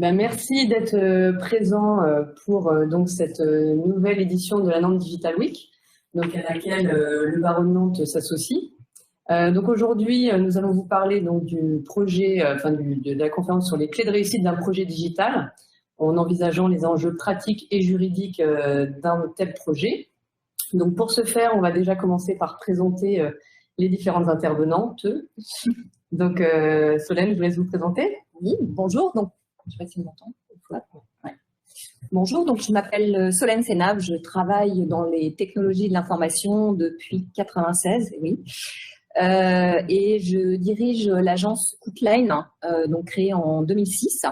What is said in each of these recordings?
Ben, merci d'être présent pour donc cette nouvelle édition de la Nantes Digital Week, donc à laquelle le barreau de Nantes s'associe. Donc aujourd'hui, nous allons vous parler donc du projet, de la conférence sur les clés de réussite d'un projet digital, en envisageant les enjeux pratiques et juridiques d'un tel projet. Donc pour ce faire, on va déjà commencer par présenter les différentes intervenantes. Donc Solène, je vous laisse vous présenter. Oui, bonjour. Donc, je sais pas si on m'entend. Ouais. Bonjour, donc je m'appelle Solène Sénave, je travaille dans les technologies de l'information depuis 1996, oui. Et je dirige l'agence Cookline, donc créée en 2006.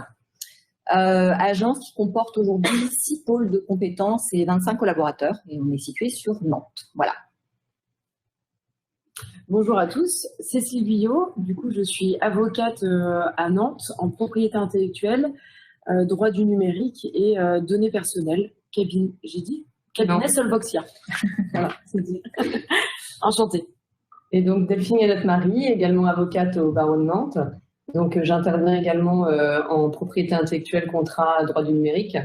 Agence qui comporte aujourd'hui 6 pôles de compétences et 25 collaborateurs. Et on est situé sur Nantes. Voilà. Bonjour à tous, Cécile Guyot. Du coup, je suis avocate à Nantes en propriété intellectuelle, droit du numérique et données personnelles. Cabinet Solvoxia. Voilà, c'est dit. Enchantée. Et donc Delphine est notre mari, également avocate au barreau de Nantes. Donc j'interviens également en propriété intellectuelle, contrat, droit du numérique.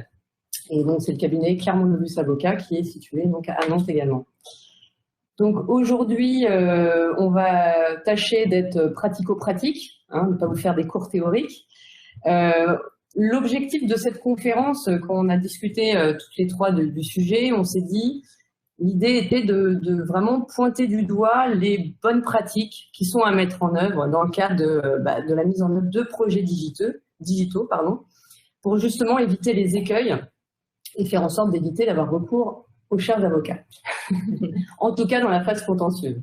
Et donc c'est le cabinet Clermont Novus Avocat qui est situé donc à Nantes également. Donc aujourd'hui, on va tâcher d'être pratico-pratique, ne pas vous faire des cours théoriques. L'objectif de cette conférence, quand on a discuté toutes les trois du sujet, on s'est dit, l'idée était de vraiment pointer du doigt les bonnes pratiques qui sont à mettre en œuvre dans le cadre de la mise en œuvre de projets digitaux, pour justement éviter les écueils et faire en sorte d'éviter d'avoir recours aux chers avocats. En tout cas dans la phase contentieuse.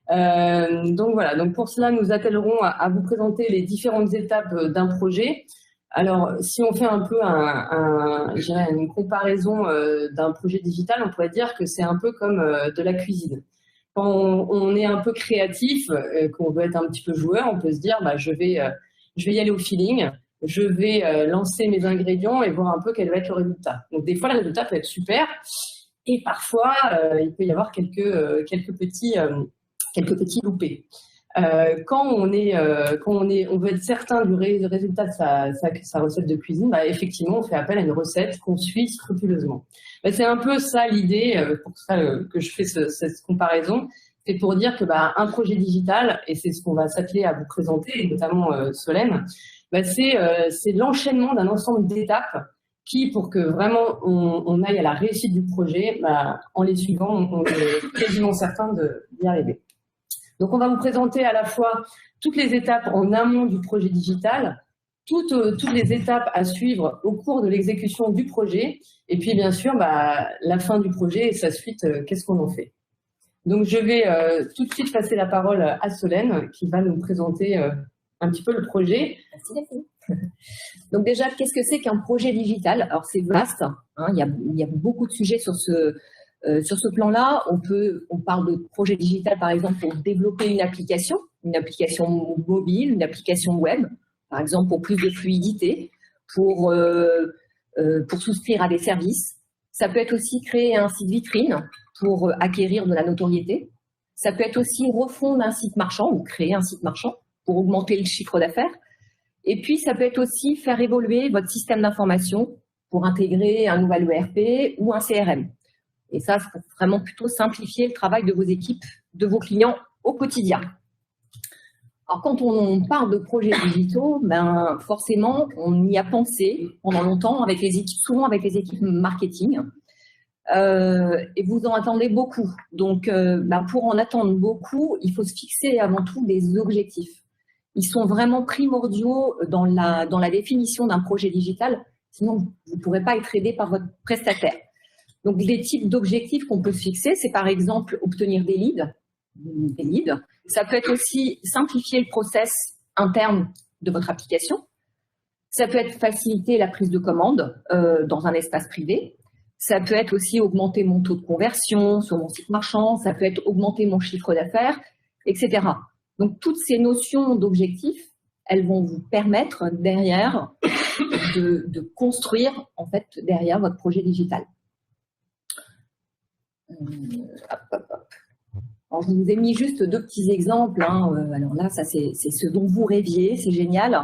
Donc voilà, donc pour cela nous attellerons à vous présenter les différentes étapes d'un projet. Alors si on fait un peu une comparaison d'un projet digital, on pourrait dire que c'est un peu comme de la cuisine. Quand on est un peu créatif, qu'on veut être un petit peu joueur, on peut se dire je vais y aller au feeling, je vais lancer mes ingrédients et voir un peu quel va être le résultat. Donc des fois le résultat peut être super. Et parfois, il peut y avoir quelques petits loupés. Quand on veut être certain du résultat de sa recette de cuisine, effectivement, on fait appel à une recette qu'on suit scrupuleusement. C'est un peu ça l'idée, pour ça que je fais cette comparaison. C'est pour dire que un projet digital, et c'est ce qu'on va s'atteler à vous présenter, notamment Solène, c'est l'enchaînement d'un ensemble d'étapes qui, pour que vraiment on aille à la réussite du projet, en les suivant, on est quasiment certain d'y arriver. Donc, on va vous présenter à la fois toutes les étapes en amont du projet digital, toutes les étapes à suivre au cours de l'exécution du projet, et puis bien sûr, la fin du projet et sa suite, qu'est-ce qu'on en fait. Donc, je vais tout de suite passer la parole à Solène, qui va nous présenter un petit peu le projet. Merci, Delphine. Donc déjà, qu'est-ce que c'est qu'un projet digital? Alors c'est vaste, il y a beaucoup de sujets sur ce plan-là. On parle de projet digital par exemple pour développer une application mobile, une application web, par exemple pour plus de fluidité, pour souscrire à des services. Ça peut être aussi créer un site vitrine pour acquérir de la notoriété. Ça peut être aussi refondre un site marchand ou créer un site marchand pour augmenter le chiffre d'affaires. Et puis, ça peut être aussi faire évoluer votre système d'information pour intégrer un nouvel ERP ou un CRM. Et ça, c'est vraiment plutôt simplifier le travail de vos équipes, de vos clients au quotidien. Alors, quand on parle de projets digitaux, forcément, on y a pensé pendant longtemps, souvent avec les équipes marketing. Et vous en attendez beaucoup. Donc, pour en attendre beaucoup, il faut se fixer avant tout des objectifs. Ils sont vraiment primordiaux dans la définition d'un projet digital, sinon vous ne pourrez pas être aidé par votre prestataire. Donc, les types d'objectifs qu'on peut se fixer, c'est par exemple obtenir des leads. Ça peut être aussi simplifier le process interne de votre application. Ça peut être faciliter la prise de commande dans un espace privé. Ça peut être aussi augmenter mon taux de conversion sur mon site marchand. Ça peut être augmenter mon chiffre d'affaires, etc. Donc, toutes ces notions d'objectifs, elles vont vous permettre derrière de construire, en fait, derrière votre projet digital. Alors, je vous ai mis juste 2 petits exemples. Alors là, ça, c'est ce dont vous rêviez, c'est génial.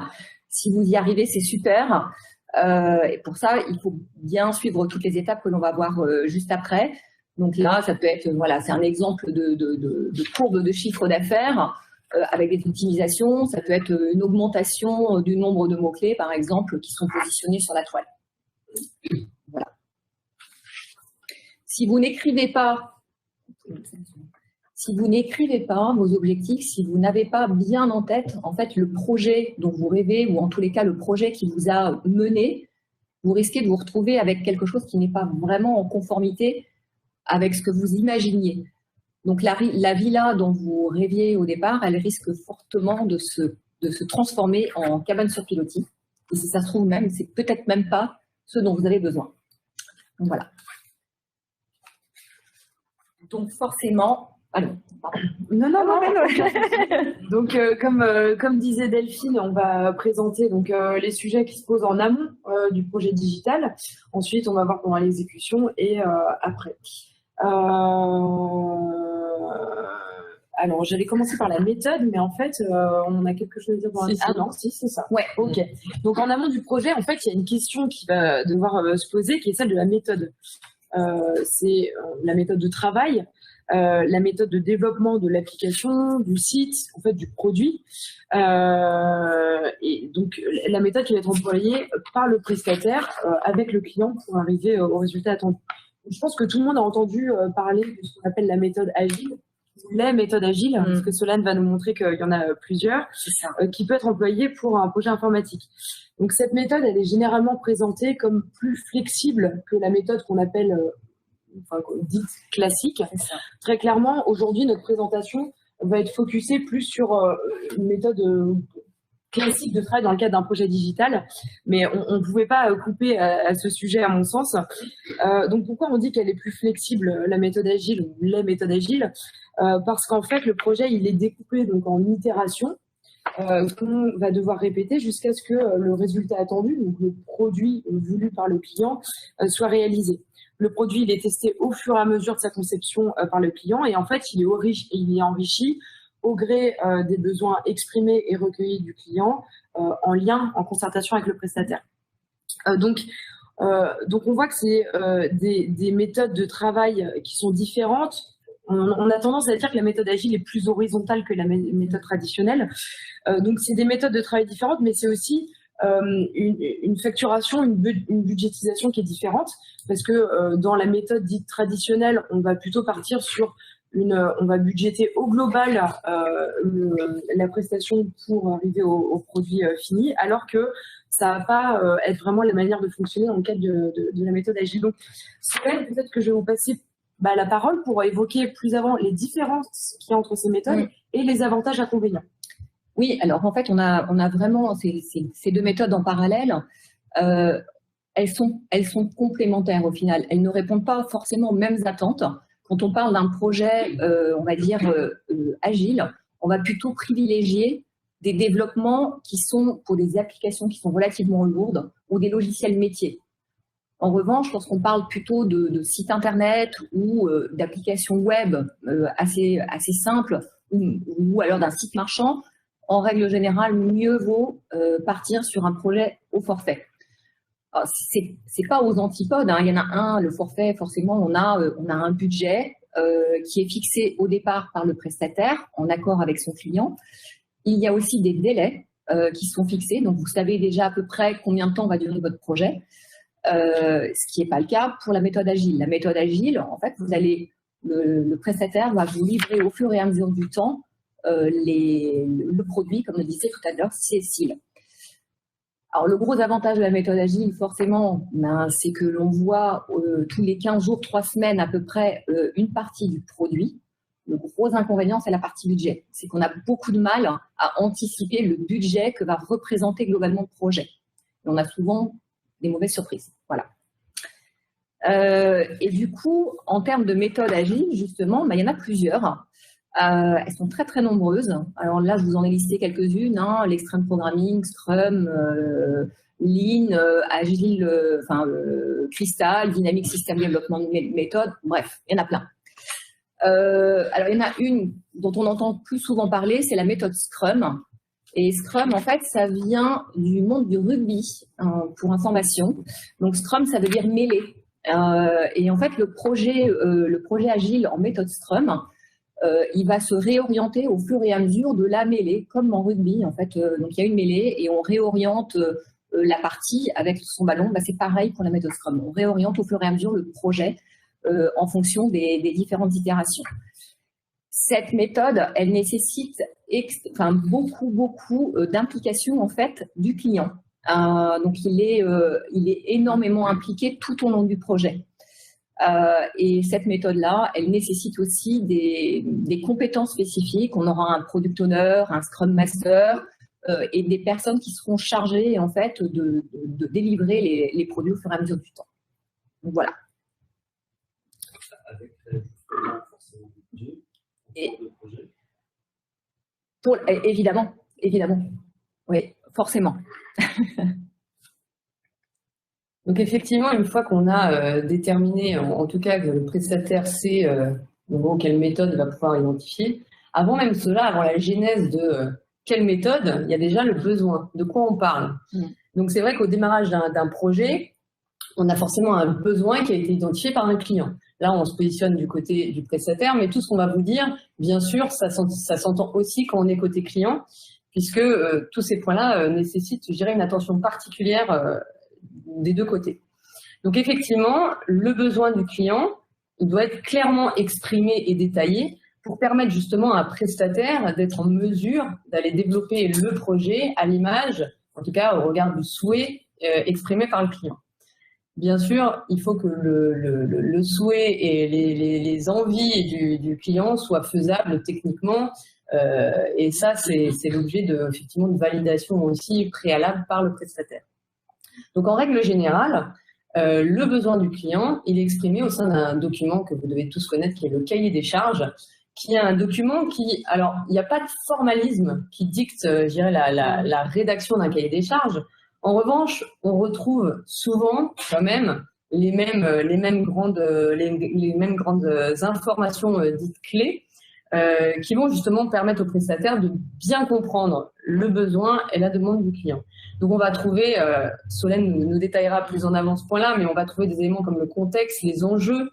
Si vous y arrivez, c'est super. Et pour ça, il faut bien suivre toutes les étapes que l'on va voir juste après. Donc là, ça peut être, voilà, c'est un exemple de courbe de chiffre d'affaires avec des optimisations. Ça peut être une augmentation du nombre de mots-clés, par exemple, qui sont positionnés sur la toile. Voilà. Si vous n'écrivez pas vos objectifs, si vous n'avez pas bien en tête, en fait, le projet dont vous rêvez, ou en tous les cas, le projet qui vous a mené, vous risquez de vous retrouver avec quelque chose qui n'est pas vraiment en conformité avec ce que vous imaginiez. Donc, la villa dont vous rêviez au départ, elle risque fortement de se transformer en cabane sur pilotis. Et si ça se trouve même, c'est peut-être même pas ce dont vous avez besoin. Donc, voilà. Donc, forcément... Allons, non. Donc, comme disait Delphine, on va présenter donc, les sujets qui se posent en amont du projet digital. Ensuite, on va voir pendant l'exécution et après. Alors, j'allais commencer par la méthode, mais en fait, on a quelque chose à dire dans la... Ah non, si, c'est ça. Ouais. Ok. Donc, en amont du projet, en fait, il y a une question qui va devoir se poser, qui est celle de la méthode. C'est la méthode de travail, la méthode de développement de l'application, du site, en fait, du produit. Et donc, la méthode qui va être employée par le prestataire avec le client pour arriver au résultat attendu. Je pense que tout le monde a entendu parler de ce qu'on appelle la méthode agile, les méthodes agiles, parce que Solène va nous montrer qu'il y en a plusieurs, qui peut être employée pour un projet informatique. Donc cette méthode, elle est généralement présentée comme plus flexible que la méthode qu'on appelle dite classique. Très clairement, aujourd'hui, notre présentation va être focusée plus sur une méthode classique de travail dans le cadre d'un projet digital, mais on ne pouvait pas couper à ce sujet à mon sens. Donc pourquoi on dit qu'elle est plus flexible, la méthode agile ou les méthodes agiles? Parce qu'en fait le projet il est découpé donc en itérations qu'on va devoir répéter jusqu'à ce que le résultat attendu, donc le produit voulu par le client, soit réalisé. Le produit il est testé au fur et à mesure de sa conception par le client et en fait il est enrichi au gré des besoins exprimés et recueillis du client en lien, en concertation avec le prestataire. Donc on voit que c'est des méthodes de travail qui sont différentes. On a tendance à dire que la méthode agile est plus horizontale que la méthode traditionnelle. Donc c'est des méthodes de travail différentes, mais c'est aussi une facturation, une budgétisation qui est différente, parce que dans la méthode dite traditionnelle, on va plutôt partir sur on va budgéter au global la prestation pour arriver au produit fini, alors que ça va pas être vraiment la manière de fonctionner dans le cadre de la méthode agile. Donc, peut-être que je vais vous passer la parole pour évoquer plus avant les différences qu'il y a entre ces méthodes et les avantages et inconvénients. Oui, alors en fait, on a vraiment ces deux méthodes en parallèle. Elles sont complémentaires au final. Elles ne répondent pas forcément aux mêmes attentes. Quand on parle d'un projet, on va dire, agile, on va plutôt privilégier des développements qui sont pour des applications qui sont relativement lourdes ou des logiciels métiers. En revanche, lorsqu'on parle plutôt de sites internet ou d'applications web assez simples ou alors d'un site marchand, en règle générale, mieux vaut partir sur un projet au forfait. C'est pas aux antipodes, hein. Il y en a un, le forfait, forcément, on a un budget qui est fixé au départ par le prestataire en accord avec son client. Il y a aussi des délais qui sont fixés, donc vous savez déjà à peu près combien de temps va durer votre projet, ce qui n'est pas le cas pour la méthode agile. La méthode agile, en fait, le prestataire va vous livrer au fur et à mesure du temps le produit, comme le disait tout à l'heure Cécile. Alors, le gros avantage de la méthode agile, forcément, c'est que l'on voit tous les 15 jours, 3 semaines à peu près, une partie du produit. Le gros inconvénient, c'est la partie budget. C'est qu'on a beaucoup de mal à anticiper le budget que va représenter globalement le projet. Et on a souvent des mauvaises surprises. Voilà. Et du coup, en termes de méthode agile, justement, il y en a plusieurs. Elles sont très, très nombreuses. Alors là, je vous en ai listé quelques-unes. Hein, l'extreme programming, Scrum, Lean, Agile, Crystal, Dynamic System Development Method. Bref, il y en a plein. Alors, il y en a une dont on entend plus souvent parler, c'est la méthode Scrum. Et Scrum, en fait, ça vient du monde du rugby, pour information. Donc, Scrum, ça veut dire mêlée. Et en fait, le projet agile en méthode Scrum, il va se réorienter au fur et à mesure de la mêlée, comme en rugby, en fait. Donc, il y a une mêlée et on réoriente la partie avec son ballon. Bah, c'est pareil pour la méthode Scrum. On réoriente au fur et à mesure le projet en fonction des différentes itérations. Cette méthode, elle nécessite beaucoup d'implication en fait du client. Donc il est énormément impliqué tout au long du projet. Et cette méthode-là, elle nécessite aussi des compétences spécifiques. On aura un product owner, un scrum master et des personnes qui seront chargées en fait de délivrer les produits au fur et à mesure du temps. Donc voilà. Avec forcément du budget. Évidemment, oui, forcément. Donc effectivement, une fois qu'on a déterminé, en tout cas que le prestataire sait en gros quelle méthode il va pouvoir identifier, avant même cela, avant la genèse de quelle méthode, il y a déjà le besoin, de quoi on parle. Donc c'est vrai qu'au démarrage d'un projet, on a forcément un besoin qui a été identifié par un client. Là, on se positionne du côté du prestataire, mais tout ce qu'on va vous dire, bien sûr, ça s'entend aussi quand on est côté client, puisque tous ces points-là nécessitent, je dirais, une attention particulière des deux côtés. Donc effectivement, le besoin du client, il doit être clairement exprimé et détaillé pour permettre justement à un prestataire d'être en mesure d'aller développer le projet à l'image, en tout cas au regard du souhait exprimé par le client. Bien sûr, il faut que le souhait et les envies du client soient faisables techniquement, et ça, c'est l'objet effectivement de validation aussi préalable par le prestataire. Donc, en règle générale, le besoin du client, il est exprimé au sein d'un document que vous devez tous connaître, qui est le cahier des charges, qui est un document qui, alors, il n'y a pas de formalisme qui dicte, je dirais, la rédaction d'un cahier des charges. En revanche, on retrouve souvent quand même les mêmes grandes informations dites clés qui vont justement permettre au prestataire de bien comprendre le besoin et la demande du client. Donc on va trouver, Solène nous détaillera plus en avant ce point-là, mais on va trouver des éléments comme le contexte, les enjeux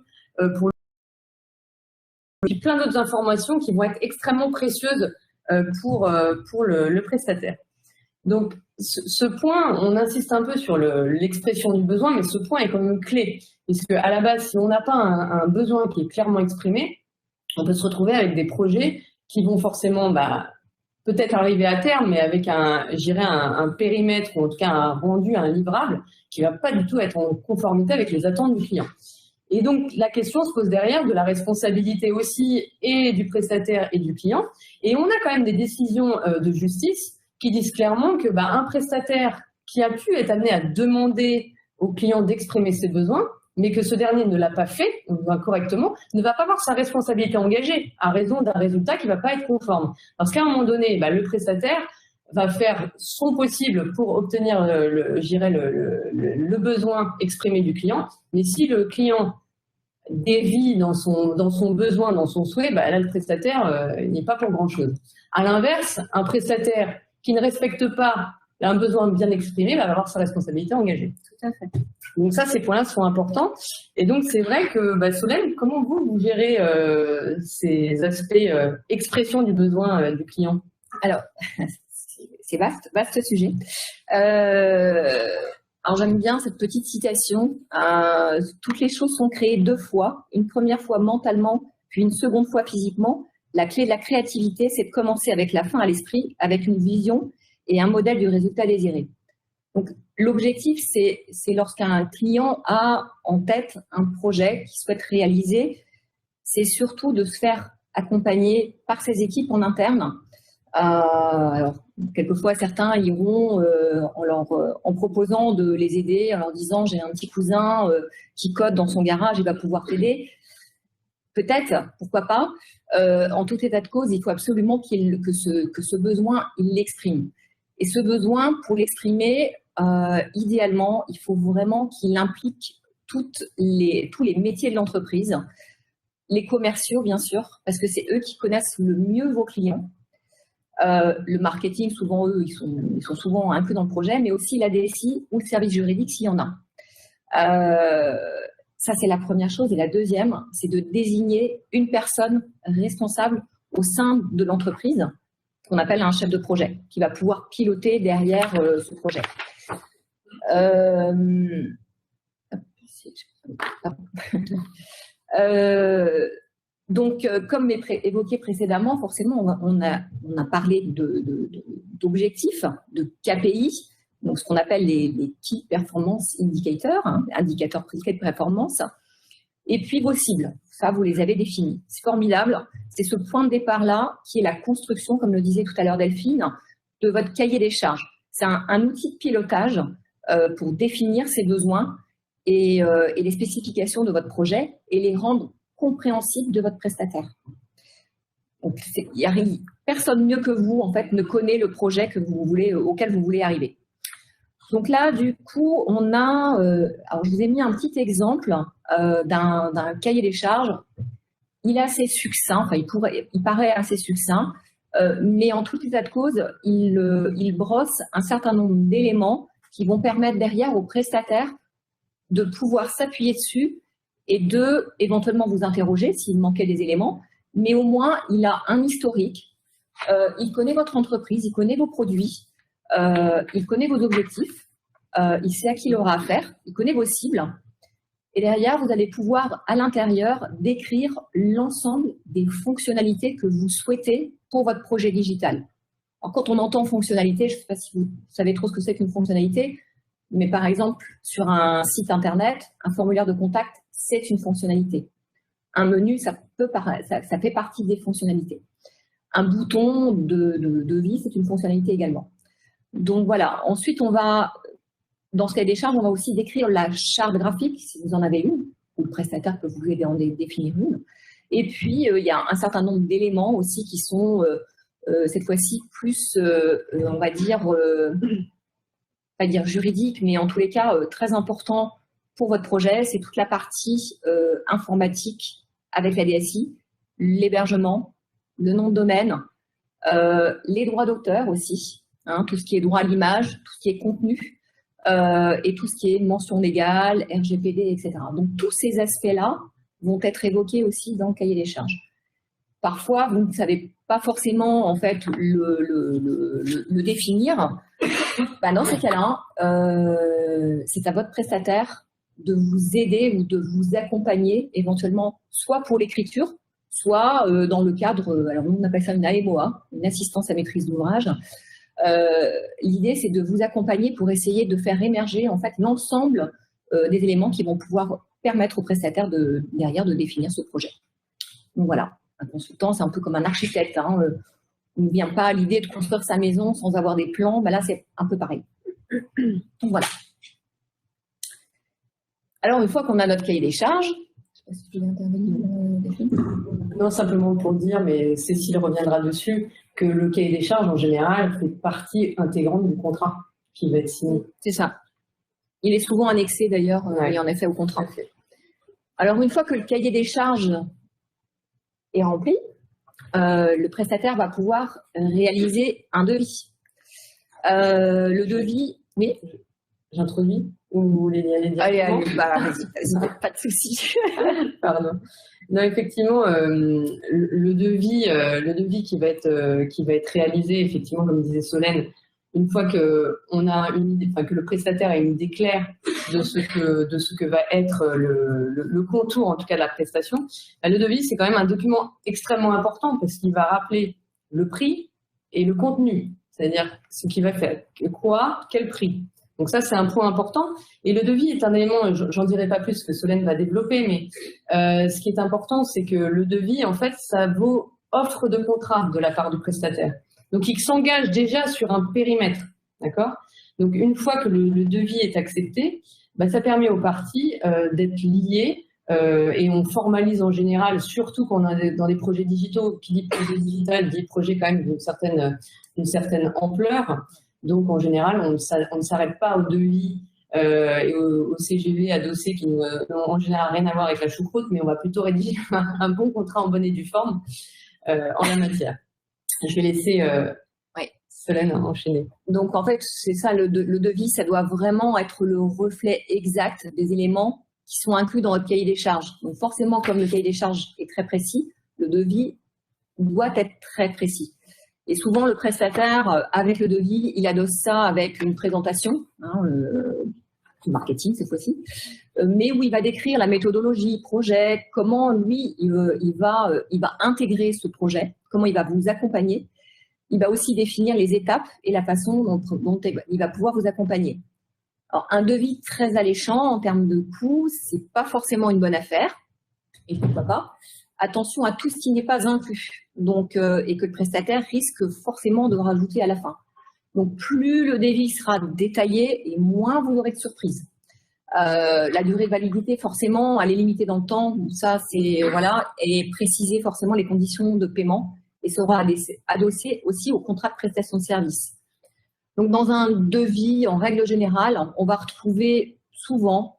et plein d'autres informations qui vont être extrêmement précieuses pour le prestataire. Donc, ce point, on insiste un peu sur l'expression du besoin, mais ce point est quand même clé. Puisque à la base, si on n'a pas un besoin qui est clairement exprimé, on peut se retrouver avec des projets qui vont forcément peut-être arriver à terme, mais avec un périmètre, ou en tout cas un rendu, un livrable, qui ne va pas du tout être en conformité avec les attentes du client. Et donc, la question se pose derrière de la responsabilité aussi et du prestataire et du client. Et on a quand même des décisions de justice qui disent clairement que un prestataire qui a pu être amené à demander au client d'exprimer ses besoins, mais que ce dernier ne l'a pas fait correctement, ne va pas avoir sa responsabilité engagée à raison d'un résultat qui ne va pas être conforme. Parce qu'à un moment donné, le prestataire va faire son possible pour obtenir le besoin exprimé du client, mais si le client dévie dans son besoin, dans son souhait, là, le prestataire n'est pas pour grand-chose. À l'inverse, un prestataire qui ne respecte pas un besoin bien exprimé va avoir sa responsabilité engagée. Tout à fait. Donc ça, ces points-là sont importants. Et donc, c'est vrai que, Solène, comment vous gérez ces aspects expression du besoin du client? Alors, c'est vaste sujet. Alors, j'aime bien cette petite citation. Toutes les choses sont créées 2 fois. Une première fois mentalement, puis une seconde fois physiquement. La clé de la créativité, c'est de commencer avec la fin à l'esprit, avec une vision et un modèle du résultat désiré. Donc, l'objectif, c'est lorsqu'un client a en tête un projet qu'il souhaite réaliser, c'est surtout de se faire accompagner par ses équipes en interne. Alors, quelquefois, certains iront en proposant de les aider, en leur disant « j'ai un petit cousin qui code dans son garage, il va pouvoir t'aider ». Peut-être, pourquoi pas. En tout état de cause, il faut absolument que ce besoin, il l'exprime. Et ce besoin, pour l'exprimer, idéalement, il faut vraiment qu'il implique tous les métiers de l'entreprise, les commerciaux, bien sûr, parce que c'est eux qui connaissent le mieux vos clients. Le marketing, souvent, eux, ils sont souvent inclus dans le projet, mais aussi la DSI ou le service juridique s'il y en a. Ça, c'est la première chose. Et la deuxième, c'est de désigner une personne responsable au sein de l'entreprise, qu'on appelle un chef de projet, qui va pouvoir piloter derrière ce projet. Donc, comme évoqué précédemment, forcément, on a parlé d'objectifs, de KPI, donc ce qu'on appelle les Key Performance Indicators, hein, indicateurs clés de performance, et puis vos cibles. Ça, vous les avez définis. C'est formidable. C'est ce point de départ-là qui est la construction, comme le disait tout à l'heure Delphine, de votre cahier des charges. C'est un outil de pilotage pour définir ses besoins et les spécifications de votre projet et les rendre compréhensibles de votre prestataire. Donc, personne mieux que vous, en fait, ne connaît le projet auquel vous voulez arriver. Donc là, du coup, on a... alors, je vous ai mis un petit exemple d'un cahier des charges. Il est assez succinct, enfin, il paraît assez succinct, mais en tout état de cause, il brosse un certain nombre d'éléments qui vont permettre derrière aux prestataires de pouvoir s'appuyer dessus et de éventuellement vous interroger s'il manquait des éléments, mais au moins, il a un historique, il connaît votre entreprise, il connaît vos produits, il connaît vos objectifs, il sait à qui il aura affaire, il connaît vos cibles. Et derrière, vous allez pouvoir, à l'intérieur, décrire l'ensemble des fonctionnalités que vous souhaitez pour votre projet digital. Alors, quand on entend fonctionnalité, je ne sais pas si vous savez trop ce que c'est qu'une fonctionnalité, mais par exemple, sur un site Internet, un formulaire de contact, c'est une fonctionnalité. Un menu, ça fait partie des fonctionnalités. Un bouton de devis, c'est une fonctionnalité également. Donc voilà, ensuite, dans ce cahier des charges, on va aussi décrire la charte graphique, si vous en avez une, ou le prestataire peut vous aider à en définir une. Et puis, il y a un certain nombre d'éléments aussi qui sont, cette fois-ci, plus, on va dire, pas dire juridique, mais en tous les cas, très important pour votre projet. C'est toute la partie informatique avec la DSI, l'hébergement, le nom de domaine, les droits d'auteur aussi, hein, tout ce qui est droit à l'image, tout ce qui est contenu, et tout ce qui est mention légale, RGPD, etc. Donc, tous ces aspects-là vont être évoqués aussi dans le cahier des charges. Parfois, vous ne savez pas forcément, en fait, le définir. Ben, dans ces cas-là, c'est à votre prestataire de vous aider ou de vous accompagner éventuellement, soit pour l'écriture, soit dans le cadre, alors on appelle ça une AMOA, une assistance à maîtrise d'ouvrage. L'idée, c'est de vous accompagner pour essayer de faire émerger en fait l'ensemble des éléments qui vont pouvoir permettre au prestataire derrière de définir ce projet. Donc voilà, un consultant, c'est un peu comme un architecte. Hein, il ne vient pas à l'idée de construire sa maison sans avoir des plans. Ben là, c'est un peu pareil. Donc voilà. Alors, une fois qu'on a notre cahier des charges, je ne sais pas si tu veux intervenir, Delphine. Non, simplement pour dire, mais Cécile reviendra dessus, que le cahier des charges, en général, fait partie intégrante du contrat qui va être signé. C'est ça. Il est souvent annexé, d'ailleurs, Ouais. et en effet, au contrat. Alors, une fois que le cahier des charges est rempli, le prestataire va pouvoir réaliser un devis. Le devis, oui. J'introduis ou vous voulez y aller directement? Allez, bah, vas-y, pas de souci. Pardon. Non, effectivement, le devis qui va être réalisé, effectivement, comme disait Solène, une fois que on a une idée, enfin, que le prestataire a une idée claire de ce que va être le contour, en tout cas, de la prestation, bah, le devis, c'est quand même un document extrêmement important parce qu'il va rappeler le prix et le contenu, c'est-à-dire ce qui va faire quoi, quel prix. Donc ça, c'est un point important. Et le devis est un élément, j'en dirai pas plus que Solène va développer, mais ce qui est important, c'est que le devis, en fait, ça vaut offre de contrat de la part du prestataire. Donc, il s'engage déjà sur un périmètre, d'accord? Donc, une fois que le devis est accepté, bah, ça permet aux parties d'être liées et on formalise en général, surtout quand on est dans des projets digitaux, qui dit projet digital, dit projet quand même d'une certaine ampleur. Donc, en général, on ne s'arrête pas au devis et au CGV adossé qui n'ont en général rien à voir avec la choucroute, mais on va plutôt rédiger un bon contrat en bonne et due forme en la matière. Je vais laisser Solène a enchaîné. Donc, en fait, c'est ça, le devis, ça doit vraiment être le reflet exact des éléments qui sont inclus dans votre cahier des charges. Donc, forcément, comme le cahier des charges est très précis, le devis doit être très précis. Et souvent, le prestataire, avec le devis, il adosse ça avec une présentation, du marketing cette fois-ci, mais où il va décrire la méthodologie, projet, comment lui, il va intégrer ce projet, comment il va vous accompagner. Il va aussi définir les étapes et la façon dont il va pouvoir vous accompagner. Alors, un devis très alléchant en termes de coûts, c'est pas forcément une bonne affaire. Et pourquoi pas? Attention à tout ce qui n'est pas inclus. Donc, et que le prestataire risque forcément de rajouter à la fin. Donc, plus le devis sera détaillé et moins vous aurez de surprises. La durée de validité, forcément, elle est limitée dans le temps. Ça, c'est, voilà, et préciser forcément les conditions de paiement et sera adossé aussi au contrat de prestation de service. Donc, dans un devis, en règle générale, on va retrouver souvent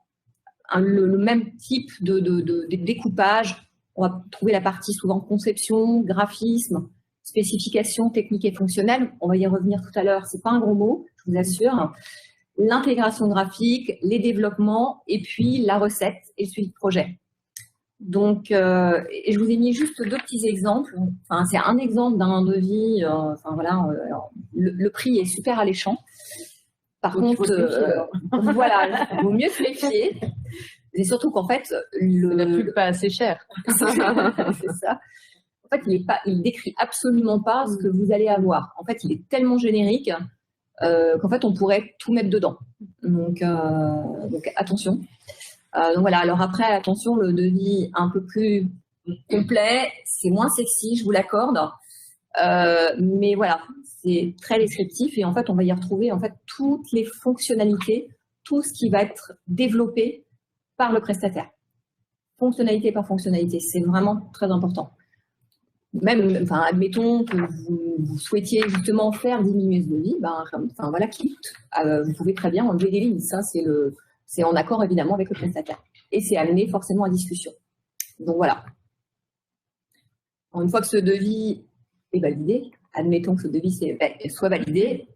le même type de découpage. On va trouver la partie souvent conception, graphisme, spécification technique et fonctionnelle. On va y revenir tout à l'heure. C'est pas un gros mot, je vous assure. L'intégration graphique, les développements et puis la recette et le suivi de projet. Donc, et je vous ai mis juste deux petits exemples. Enfin, c'est un exemple d'un devis. Le prix est super alléchant. Par donc, contre, voilà, il vaut mieux se méfier. Et surtout qu'en fait, le n'est pas assez cher. C'est ça. En fait, il décrit absolument pas ce que vous allez avoir. En fait, il est tellement générique qu'en fait, on pourrait tout mettre dedans. Donc attention. Donc voilà, alors après, attention, le devis un peu plus complet, c'est moins sexy, je vous l'accorde. Mais voilà, c'est très descriptif et en fait, on va y retrouver en fait toutes les fonctionnalités, tout ce qui va être développé par le prestataire. Fonctionnalité par fonctionnalité, c'est vraiment très important. Même, enfin, admettons que vous souhaitiez justement faire diminuer ce devis, voilà, quitte. Vous pouvez très bien enlever des lignes. Ça, c'est en accord évidemment avec le prestataire. Et c'est amené forcément à discussion. Donc voilà. Une fois que ce devis est validé, admettons que ce devis soit validé.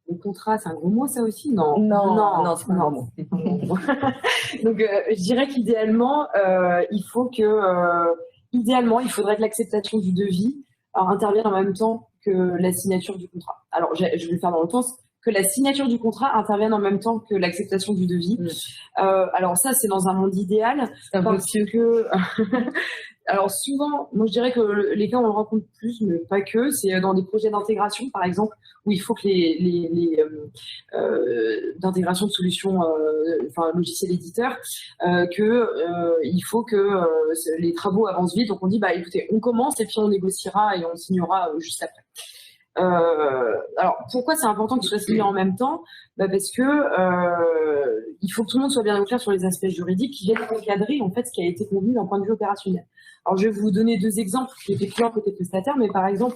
Le contrat, c'est un gros mot, ça aussi? Non, c'est pas un gros mot. Donc, je dirais qu'idéalement, il faudrait que l'acceptation du devis intervienne en même temps que la signature du contrat. Alors, je vais le faire dans le sens que la signature du contrat intervienne en même temps que l'acceptation du devis. Alors ça, c'est dans un monde idéal, parce que alors souvent, moi je dirais que les cas on le rencontre plus, mais pas que. C'est dans des projets d'intégration, par exemple, où il faut que d'intégration de solutions, logiciels éditeurs, il faut que les travaux avancent vite. Donc on dit écoutez, on commence et puis on négociera et on signera juste après. Alors pourquoi c'est important que ce soit signé en même temps? Parce que il faut que tout le monde soit bien au clair sur les aspects juridiques qui viennent encadrer en fait ce qui a été convenu d'un point de vue opérationnel. Alors je vais vous donner deux exemples qui étaient clients côté prestataire, mais par exemple,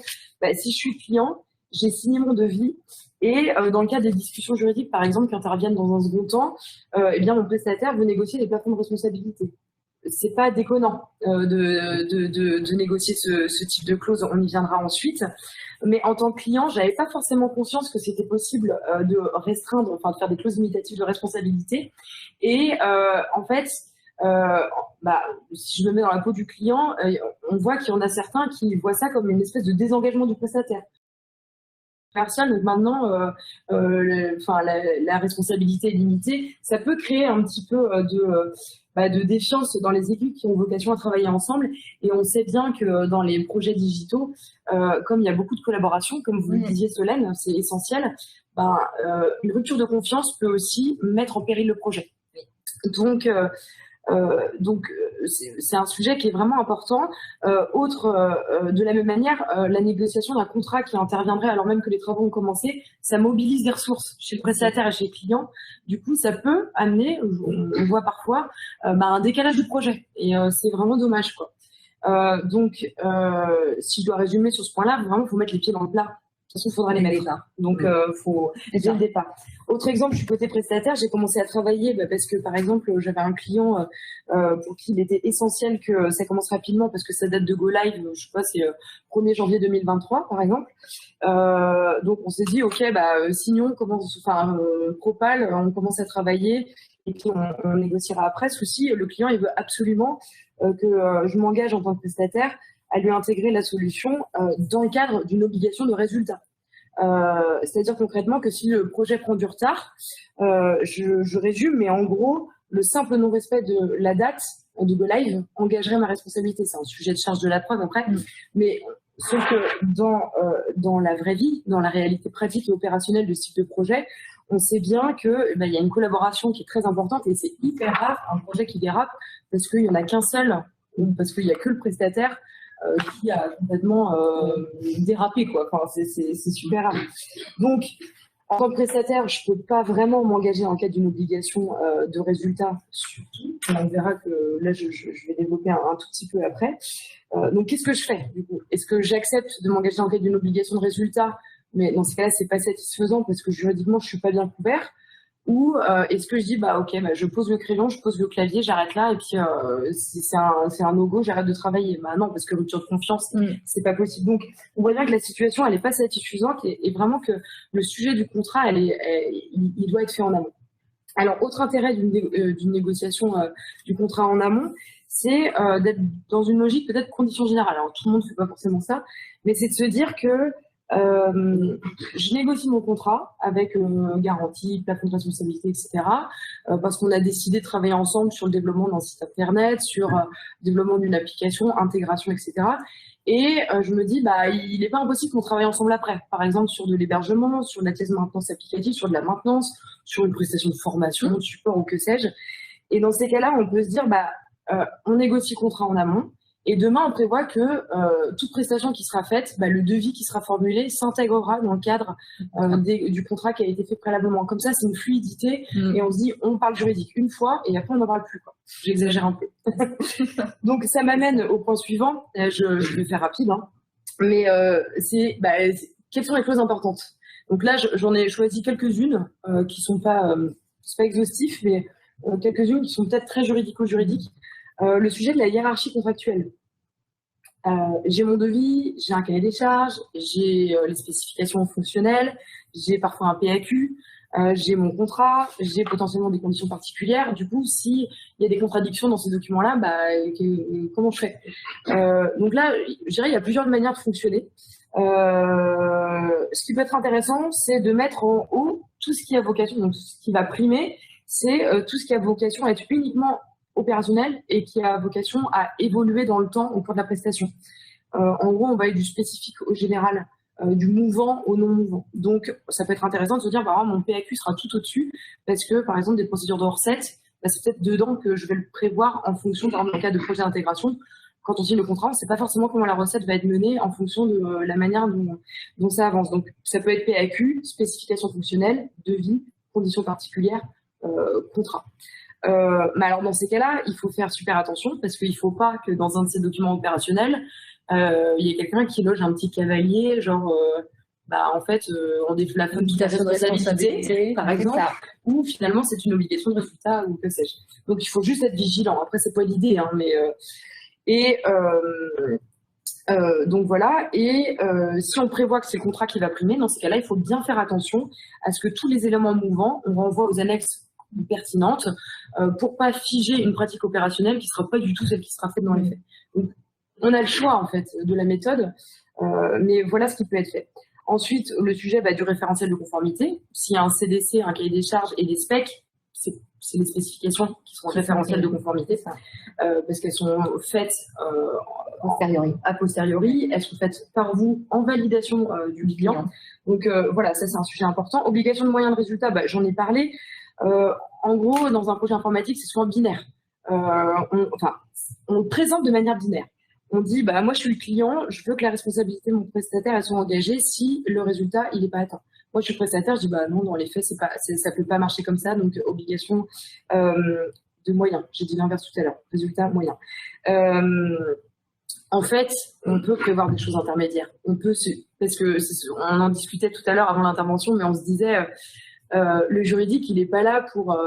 si je suis client, j'ai signé mon devis et dans le cadre des discussions juridiques par exemple qui interviennent dans un second temps, mon prestataire veut négocier les plafonds de responsabilité. C'est pas déconnant de négocier ce type de clause, on y viendra ensuite. Mais en tant que client, j'avais pas forcément conscience que c'était possible de restreindre, enfin de faire des clauses limitatives de responsabilité. Et en fait, si je me mets dans la peau du client, on voit qu'il y en a certains qui voient ça comme une espèce de désengagement du prestataire. Donc maintenant, la responsabilité est limitée. Ça peut créer un petit peu de défiance dans les équipes qui ont vocation à travailler ensemble. Et on sait bien que dans les projets digitaux, comme il y a beaucoup de collaboration, comme vous le disiez Solène, c'est essentiel, une rupture de confiance peut aussi mettre en péril le projet. Donc c'est un sujet qui est vraiment important. De la même manière, la négociation d'un contrat qui interviendrait alors même que les travaux ont commencé, ça mobilise des ressources chez le prestataire et chez le client. Du coup, ça peut amener, on voit parfois, un décalage du projet. Et c'est vraiment dommage, quoi. Si je dois résumer sur ce point-là, vraiment, il faut mettre les pieds dans le plat. façon, il faudra les mettre. Donc, faut dès le départ. Autre exemple, je suis côté prestataire, j'ai commencé à travailler parce que, par exemple, j'avais un client pour qui il était essentiel que ça commence rapidement parce que ça date de Go Live, je sais pas, c'est 1er janvier 2023, par exemple. Donc, on s'est dit, OK, signons, Propal, on commence à travailler et puis on négociera après. Souci, le client, il veut absolument que je m'engage en tant que prestataire à lui intégrer la solution dans le cadre d'une obligation de résultat. C'est-à-dire concrètement que si le projet prend du retard, je résume, mais en gros, le simple non-respect de la date de Go Live engagerait ma responsabilité. C'est un sujet de charge de la preuve après, mais sauf que dans la vraie vie, dans la réalité pratique et opérationnelle de ce type de projet, on sait bien que il y a une collaboration qui est très importante et c'est hyper rare un projet qui dérape parce qu'il n'y en a qu'un seul, ou parce qu'il n'y a que le prestataire qui a complètement dérapé, quoi. Enfin, c'est super rare. Donc, en tant que prestataire, je peux pas vraiment m'engager en cas d'une obligation de résultat, surtout. On verra que là, je vais développer un tout petit peu après. Donc, qu'est-ce que je fais, du coup? Est-ce que j'accepte de m'engager en cas d'une obligation de résultat, mais dans ce cas-là, c'est pas satisfaisant parce que juridiquement, je suis pas bien couvert? Ou est-ce que je dis OK, je pose le crayon, je pose le clavier, j'arrête là et puis c'est un no-go, j'arrête de travailler. Non, parce que rupture de confiance, c'est pas possible. Donc on voit bien que la situation elle est pas satisfaisante et vraiment que le sujet du contrat il doit être fait en amont. Alors autre intérêt d'une négociation du contrat en amont, c'est d'être dans une logique peut-être condition générale. Alors tout le monde ne fait pas forcément ça, mais c'est de se dire que je négocie mon contrat avec garantie, plafond de responsabilité, etc. Parce qu'on a décidé de travailler ensemble sur le développement d'un site internet, sur le développement d'une application, intégration, etc. Et je me dis, il n'est pas impossible qu'on travaille ensemble après. Par exemple, sur de l'hébergement, sur de la thèse de maintenance applicative, sur de la maintenance, sur une prestation de formation, de support ou que sais-je. Et dans ces cas-là, on peut se dire, on négocie le contrat en amont. Et demain, on prévoit que toute prestation qui sera faite, le devis qui sera formulé s'intégrera dans le cadre du contrat qui a été fait préalablement. Comme ça, c'est une fluidité et on se dit, on parle juridique une fois et après, on n'en parle plus, quoi. J'exagère un peu. Donc, ça m'amène au point suivant. Je vais faire rapide, hein. Mais quelles sont les clauses importantes? Donc là, j'en ai choisi quelques-unes qui sont c'est pas exhaustif, mais quelques-unes qui sont peut-être très juridico-juridiques. Le sujet de la hiérarchie contractuelle. J'ai mon devis, j'ai un cahier des charges, j'ai les spécifications fonctionnelles, j'ai parfois un PAQ, j'ai mon contrat, j'ai potentiellement des conditions particulières. Du coup, s'il y a des contradictions dans ces documents-là, comment je fais? Donc là, je dirais, il y a plusieurs manières de fonctionner. Ce qui peut être intéressant, c'est de mettre en haut tout ce qui a vocation, donc tout ce qui va primer, c'est tout ce qui a vocation à être uniquement opérationnel et qui a vocation à évoluer dans le temps au cours de la prestation. En gros, on va aller du spécifique au général, du mouvant au non mouvant. Donc, ça peut être intéressant de se dire, mon PAQ sera tout au-dessus parce que, par exemple, des procédures de recette, c'est peut-être dedans que je vais le prévoir en fonction, par exemple, en cas de projet d'intégration. Quand on signe le contrat, on ne sait pas forcément comment la recette va être menée en fonction de la manière dont ça avance. Donc, ça peut être PAQ, spécification fonctionnelle, devis, conditions particulières, contrat. Mais alors dans ces cas-là, il faut faire super attention parce qu'il ne faut pas que dans un de ces documents opérationnels, il y ait quelqu'un qui loge un petit cavalier, genre on déplafonne toute la responsabilité, par exemple, ou finalement c'est une obligation de résultat ou que sais-je. Donc il faut juste être vigilant. Après c'est pas l'idée, hein, mais donc voilà. Et si on prévoit que c'est le contrat qui va primer, dans ces cas-là, il faut bien faire attention à ce que tous les éléments mouvants, on renvoie aux annexes pertinentes pour pas figer une pratique opérationnelle qui sera pas du tout celle qui sera faite dans les faits. Donc, on a le choix en fait de la méthode, mais voilà ce qui peut être fait. Ensuite, le sujet du référentiel de conformité. S'il y a un CDC, un cahier des charges et des specs, c'est les spécifications qui sont référentielles de conformité, parce qu'elles sont faites a posteriori, elles sont faites par vous en validation du client. Donc voilà, ça c'est un sujet important. Obligation de moyens de résultat, j'en ai parlé. En gros, dans un projet informatique, c'est souvent binaire. On le présente de manière binaire. On dit, moi, je suis le client, je veux que la responsabilité de mon prestataire, elle soit engagée si le résultat, il n'est pas atteint. Moi, je suis prestataire, je dis, non, dans les faits, ça peut pas marcher comme ça, donc obligation de moyens. J'ai dit l'inverse tout à l'heure, résultat, moyen. En fait, on peut prévoir des choses intermédiaires. Parce que on en discutait tout à l'heure avant l'intervention, mais on se disait, le juridique, il n'est pas là pour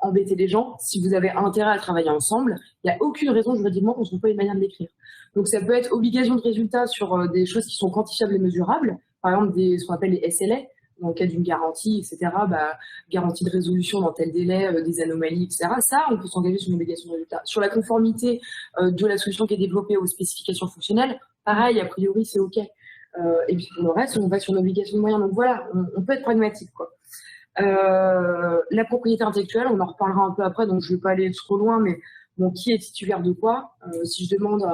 embêter les gens. Si vous avez intérêt à travailler ensemble, il n'y a aucune raison juridiquement qu'on ne trouve pas une manière de l'écrire. Donc ça peut être obligation de résultat sur des choses qui sont quantifiables et mesurables, par exemple ce qu'on appelle les SLA, dans le cas d'une garantie, etc., garantie de résolution dans tel délai, des anomalies, etc. Ça, on peut s'engager sur une obligation de résultat. Sur la conformité de la solution qui est développée aux spécifications fonctionnelles, pareil, a priori, c'est OK. Et puis pour le reste, on va sur une obligation de moyens. Donc voilà, on peut être pragmatique, quoi. La propriété intellectuelle, on en reparlera un peu après, donc je ne vais pas aller trop loin, mais bon, qui est titulaire de quoi? Si je demande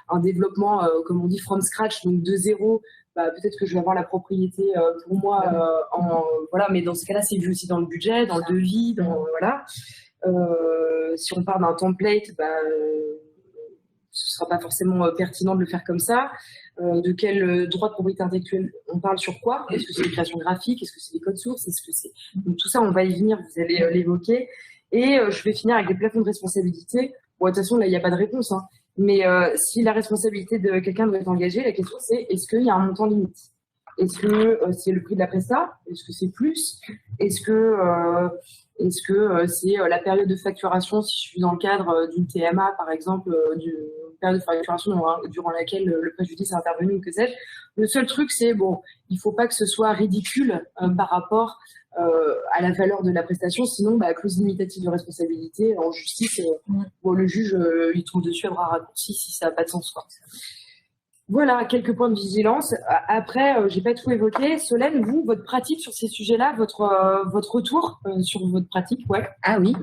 un développement, comme on dit, from scratch, donc de zéro, peut-être que je vais avoir la propriété pour moi, voilà, mais dans ce cas-là, c'est vu aussi dans le budget, dans le devis, voilà. Si on part d'un template, ce ne sera pas forcément pertinent de le faire comme ça. De quel droit de propriété intellectuelle on parle sur quoi? Est-ce que c'est des créations graphiques? Est-ce que c'est des codes sources? Est-ce que c'est... Donc tout ça, on va y venir, vous allez l'évoquer. Et je vais finir avec les plafonds de responsabilité. Bon, de toute façon, là, il n'y a pas de réponse, hein. Mais si la responsabilité de quelqu'un doit être engagée, la question c'est est-ce qu'il y a un montant limite? Est-ce que c'est le prix de la presta? Est-ce que c'est plus? Est-ce que c'est la période de facturation, si je suis dans le cadre d'une TMA, par exemple, d'une période de facturation durant laquelle le préjudice est intervenu ou que sais-je. Le seul truc, c'est, bon, il ne faut pas que ce soit ridicule par rapport à la valeur de la prestation, sinon, clause limitative de responsabilité, en justice, bon, le juge, il trouve dessus à bras raccourcis si ça n'a pas de sens, quoi. Voilà, quelques points de vigilance. Après, j'ai pas tout évoqué. Solène, vous, votre pratique sur ces sujets-là, votre retour sur votre pratique, ouais. Ah oui.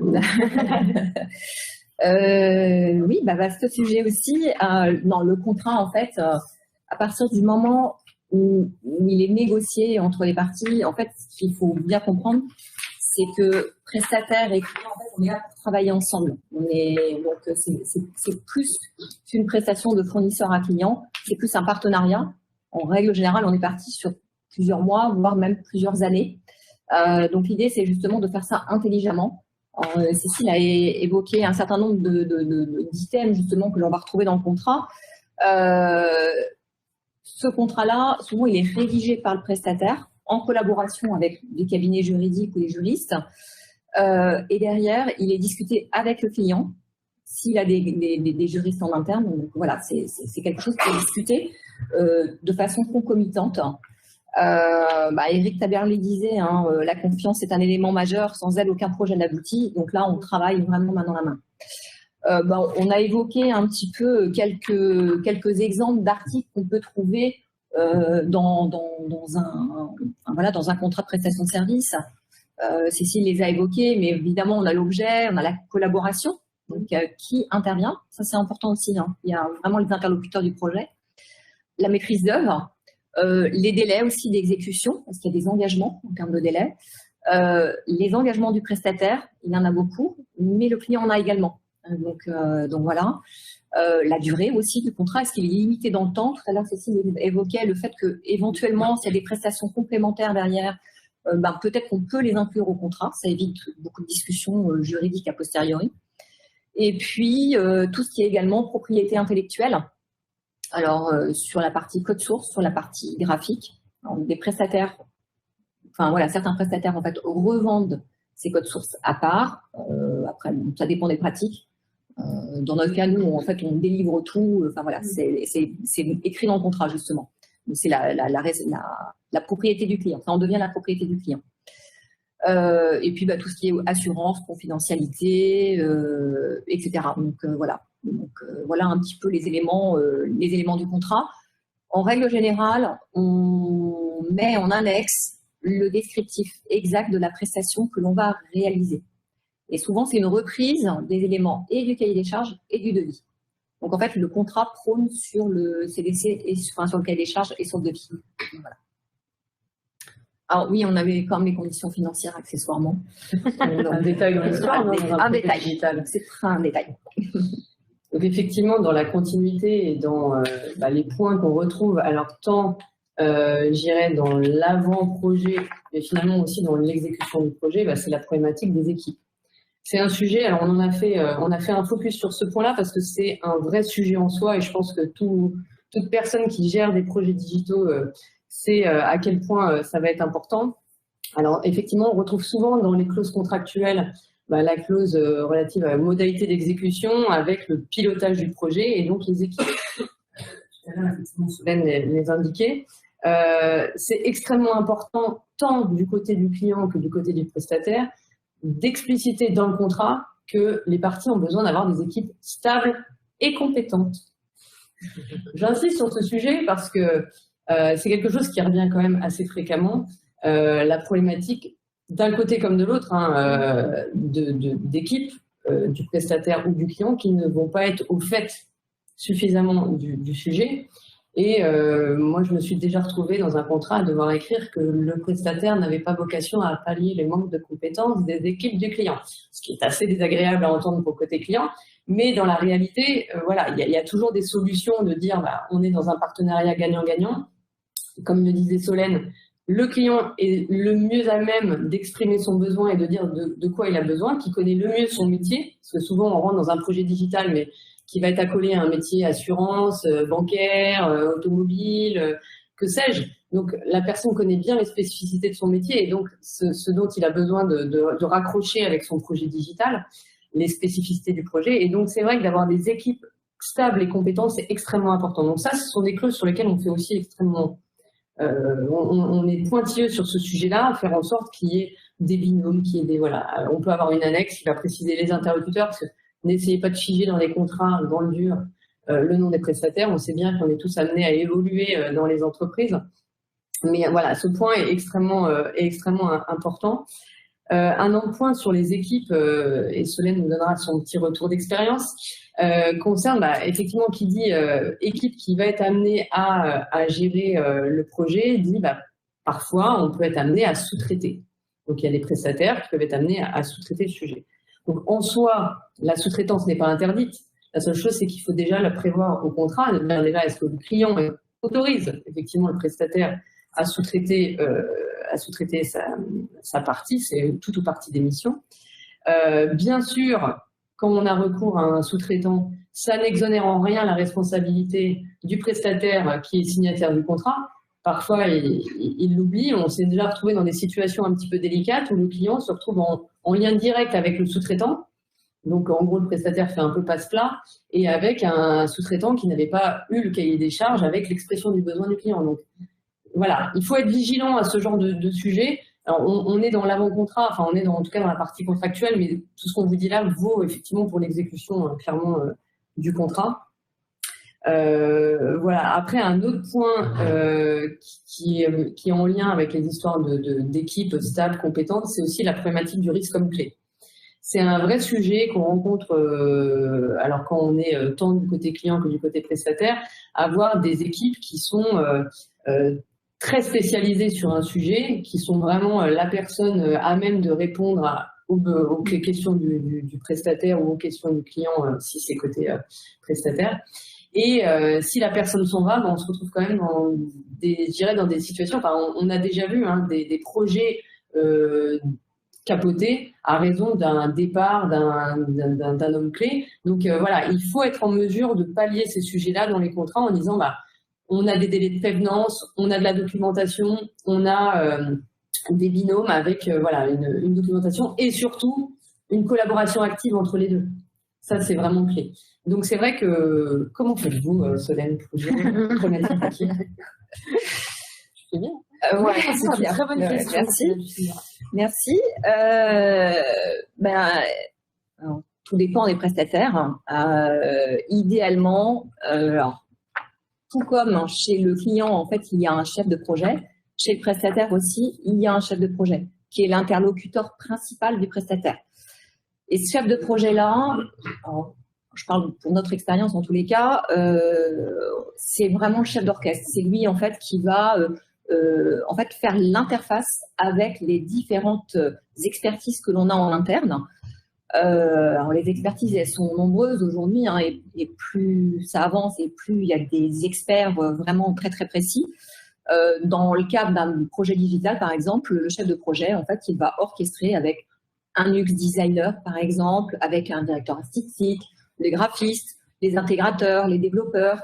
Oui, vaste sujet aussi. Dans le contrat, en fait, à partir du moment où il est négocié entre les parties, en fait, ce qu'il faut bien comprendre, c'est que prestataire et client, en fait, on est là pour travailler ensemble. Donc, c'est plus qu'une prestation de fournisseur à client, c'est plus un partenariat. En règle générale, on est parti sur plusieurs mois, voire même plusieurs années. Donc, l'idée, c'est justement de faire ça intelligemment. Cécile a évoqué un certain nombre d'items, justement, que l'on va retrouver dans le contrat. Ce contrat-là, souvent, il est rédigé par le prestataire, en collaboration avec des cabinets juridiques ou des juristes. Et derrière, il est discuté avec le client, s'il a des juristes en interne. Donc voilà, c'est quelque chose qui est discuté de façon concomitante. Éric Taberly disait, la confiance est un élément majeur, sans elle, aucun projet n'aboutit. Donc là, on travaille vraiment main dans la main. On a évoqué un petit peu quelques exemples d'articles qu'on peut trouver dans un contrat de prestation de service. Cécile les a évoqués, mais évidemment, on a l'objet, on a la collaboration, donc qui intervient. Ça, c'est important aussi. Il y a vraiment les interlocuteurs du projet. La maîtrise d'œuvre, les délais aussi d'exécution, parce qu'il y a des engagements en termes de délai. Les engagements du prestataire, il y en a beaucoup, mais le client en a également. Donc voilà. La durée aussi du contrat, est-ce qu'il est limité dans le temps? Tout à l'heure, Cécile évoquait le fait que éventuellement, s'il y a des prestations complémentaires derrière, peut-être qu'on peut les inclure au contrat. Ça évite beaucoup de discussions juridiques a posteriori. Et puis, tout ce qui est également propriété intellectuelle. Alors, sur la partie code source, sur la partie graphique, des prestataires, certains prestataires, en fait, revendent ces codes sources à part. Après, ça dépend des pratiques. Dans notre cas, nous, en fait, on délivre tout. C'est écrit dans le contrat, justement. C'est la propriété du client. Ça en devient la propriété du client. Et puis, tout ce qui est assurance, confidentialité, etc. Donc, voilà. Donc, voilà un petit peu les éléments du contrat. En règle générale, on met en annexe le descriptif exact de la prestation que l'on va réaliser. Et souvent, c'est une reprise des éléments et du cahier des charges et du devis. Donc, en fait, le contrat prône sur le CDC, sur le cahier des charges et sur le devis. Voilà. Alors oui, on avait quand même les conditions financières accessoirement. Un détail dans l'histoire, un détail. C'est un détail. Donc effectivement, dans la continuité et dans les points qu'on retrouve, alors tant, j'irais, dans l'avant-projet, mais finalement aussi dans l'exécution du projet, c'est la problématique des équipes. C'est un sujet, alors on a fait un focus sur ce point-là parce que c'est un vrai sujet en soi et je pense que toute personne qui gère des projets digitaux sait à quel point ça va être important. Alors effectivement, on retrouve souvent dans les clauses contractuelles la clause relative à la modalité d'exécution avec le pilotage du projet et donc les équipes, Solène les indiquer. C'est extrêmement important tant du côté du client que du côté du prestataire d'expliciter dans le contrat que les parties ont besoin d'avoir des équipes stables et compétentes. J'insiste sur ce sujet parce que c'est quelque chose qui revient quand même assez fréquemment, la problématique d'un côté comme de l'autre d'équipes du prestataire ou du client qui ne vont pas être au fait suffisamment du sujet. Et moi, je me suis déjà retrouvée dans un contrat à devoir écrire que le prestataire n'avait pas vocation à pallier les manques de compétences des équipes du client, ce qui est assez désagréable à entendre pour côté client. Mais dans la réalité, voilà, il y a toujours des solutions de dire on est dans un partenariat gagnant-gagnant. Comme le disait Solène, le client est le mieux à même d'exprimer son besoin et de dire de quoi il a besoin, qui connaît le mieux son métier, parce que souvent on rentre dans un projet digital, mais qui va être accolé à un métier assurance, bancaire, automobile, que sais-je. Donc la personne connaît bien les spécificités de son métier et donc ce dont il a besoin de raccrocher avec son projet digital, les spécificités du projet. Et donc c'est vrai que d'avoir des équipes stables et compétentes, c'est extrêmement important. Donc ça, ce sont des clauses sur lesquelles on fait aussi extrêmement... on est pointilleux sur ce sujet-là, faire en sorte qu'il y ait des binômes, qu'il y ait des... Voilà, on peut avoir une annexe qui va préciser les interlocuteurs, parce que n'essayez pas de figer dans les contrats, dans le dur, le nom des prestataires. On sait bien qu'on est tous amenés à évoluer dans les entreprises. Mais voilà, ce point est extrêmement important. Un autre point sur les équipes, et Solène nous donnera son petit retour d'expérience, concerne effectivement qui dit équipe qui va être amenée à gérer le projet, dit parfois on peut être amené à sous-traiter. Donc il y a des prestataires qui peuvent être amenés à sous-traiter le sujet. Donc en soi, la sous-traitance n'est pas interdite. La seule chose, c'est qu'il faut déjà la prévoir au contrat. Déjà, est-ce que le client autorise effectivement le prestataire à sous-traiter sa partie, c'est toute ou partie des missions. Bien sûr, quand on a recours à un sous-traitant, ça n'exonère en rien la responsabilité du prestataire qui est signataire du contrat. Parfois, il l'oublie. On s'est déjà retrouvé dans des situations un petit peu délicates où le client se retrouve en lien direct avec le sous-traitant. Donc, en gros, le prestataire fait un peu passe-plat et avec un sous-traitant qui n'avait pas eu le cahier des charges avec l'expression du besoin du client. Donc, voilà, il faut être vigilant à ce genre de sujet. Alors, on est dans l'avant-contrat, enfin, on est en tout cas dans la partie contractuelle, mais tout ce qu'on vous dit là vaut effectivement pour l'exécution, clairement, du contrat. Voilà. Après, un autre point qui est en lien avec les histoires d'équipes stables, compétentes, c'est aussi la problématique du risque comme clé. C'est un vrai sujet qu'on rencontre, alors quand on est tant du côté client que du côté prestataire, avoir des équipes qui sont très spécialisées sur un sujet, qui sont vraiment la personne à même de répondre aux questions du prestataire ou aux questions du client si c'est côté prestataire. Et si la personne s'en va, on se retrouve quand même dans des situations, enfin on a déjà vu des projets capotés à raison d'un départ d'un homme clé. Donc voilà, il faut être en mesure de pallier ces sujets-là dans les contrats en disant on a des délais de prévenance, on a de la documentation, on a des binômes avec une documentation et surtout une collaboration active entre les deux. Ça, c'est vraiment clé. Donc, c'est vrai que... Comment faites-vous, Solène, pour gérer une problématique? Je fais bien. Ouais, c'est une très bonne question. Merci. Alors, tout dépend des prestataires. Idéalement, tout comme chez le client, en fait, il y a un chef de projet. Chez le prestataire aussi, il y a un chef de projet qui est l'interlocuteur principal du prestataire. Et ce chef de projet-là, je parle pour notre expérience en tous les cas, c'est vraiment le chef d'orchestre. C'est lui en fait qui va faire l'interface avec les différentes expertises que l'on a en interne. Alors les expertises, elles sont nombreuses aujourd'hui, et plus ça avance et plus il y a des experts vraiment très très précis. Dans le cadre d'un projet digital, par exemple, le chef de projet, en fait, il va orchestrer avec un UX designer, par exemple, avec un directeur artistique, les graphistes, les intégrateurs, les développeurs,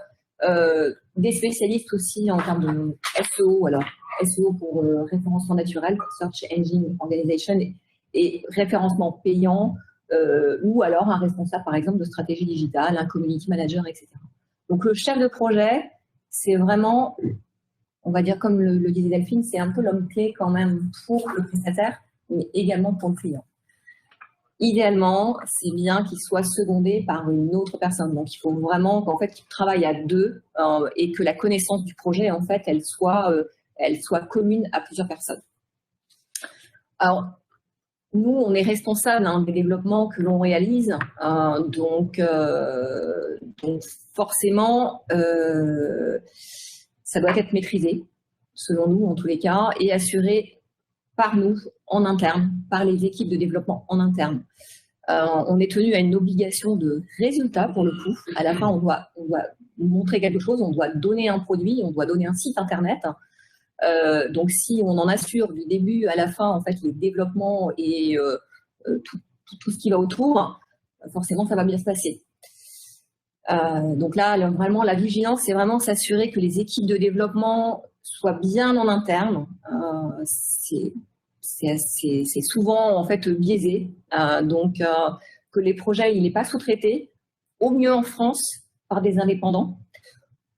des spécialistes aussi en termes de SEO, alors SEO pour référencement naturel, Search Engine Organization, et référencement payant, ou alors un responsable, par exemple, de stratégie digitale, un community manager, etc. Donc, le chef de projet, c'est vraiment, on va dire comme le disait Delphine, c'est un peu l'homme clé quand même pour le prestataire, mais également pour le client. Idéalement, c'est bien qu'il soit secondé par une autre personne. Donc, il faut vraiment qu'en fait, qu'il travaille à deux et que la connaissance du projet, en fait, elle soit commune à plusieurs personnes. Alors, nous, on est responsable des développements que l'on réalise. Donc, forcément, ça doit être maîtrisé, selon nous, en tous les cas, et assuré par nous, en interne, par les équipes de développement en interne. On est tenu à une obligation de résultat, pour le coup. À la fin, on doit montrer quelque chose, on doit donner un produit, on doit donner un site Internet. Donc, si on en assure du début à la fin, en fait, les développements et tout ce qui va autour, forcément, ça va bien se passer. Donc là, vraiment, la vigilance, c'est vraiment s'assurer que les équipes de développement soient bien en interne. C'est souvent, en fait, biaisé. Donc, que les projets, il n'est pas sous-traité, au mieux en France, par des indépendants,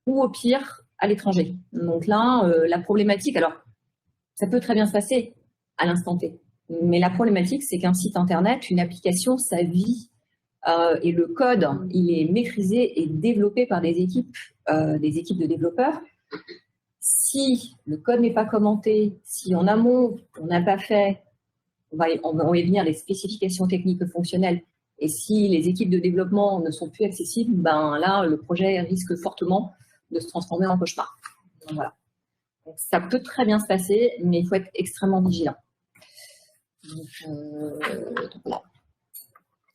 ou au pire, à l'étranger. Donc là, la problématique, alors, ça peut très bien se passer à l'instant T. Mais la problématique, c'est qu'un site Internet, une application, ça vit et le code, il est maîtrisé et développé par des équipes de développeurs. Si le code n'est pas commenté, si en amont, on n'a pas fait, on va y venir les spécifications techniques et fonctionnelles, et si les équipes de développement ne sont plus accessibles, ben là, le projet risque fortement de se transformer en cauchemar. Donc, voilà. Donc, ça peut très bien se passer, mais il faut être extrêmement vigilant. Donc, voilà.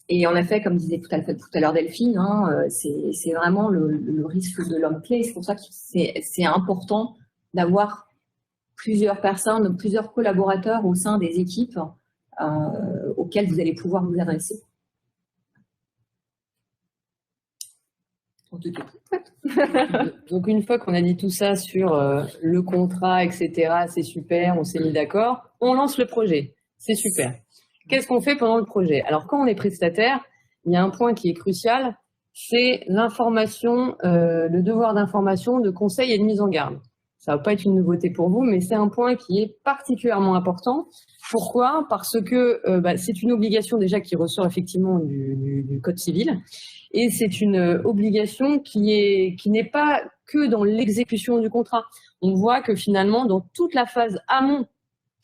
Et en effet, comme disait tout à l'heure Delphine, c'est vraiment le risque de l'homme clé. C'est pour ça que c'est important d'avoir plusieurs personnes, plusieurs collaborateurs au sein des équipes auxquelles vous allez pouvoir vous adresser. Donc, une fois qu'on a dit tout ça sur le contrat, etc., c'est super, on s'est mis d'accord, on lance le projet, c'est super. Qu'est-ce qu'on fait pendant le projet? Alors, quand on est prestataire, il y a un point qui est crucial, c'est l'information, le devoir d'information, de conseil et de mise en garde. Ça ne va pas être une nouveauté pour vous, mais c'est un point qui est particulièrement important. Pourquoi? Parce que c'est une obligation déjà qui ressort effectivement du Code civil. Et c'est une obligation qui n'est pas que dans l'exécution du contrat. On voit que finalement, dans toute la phase amont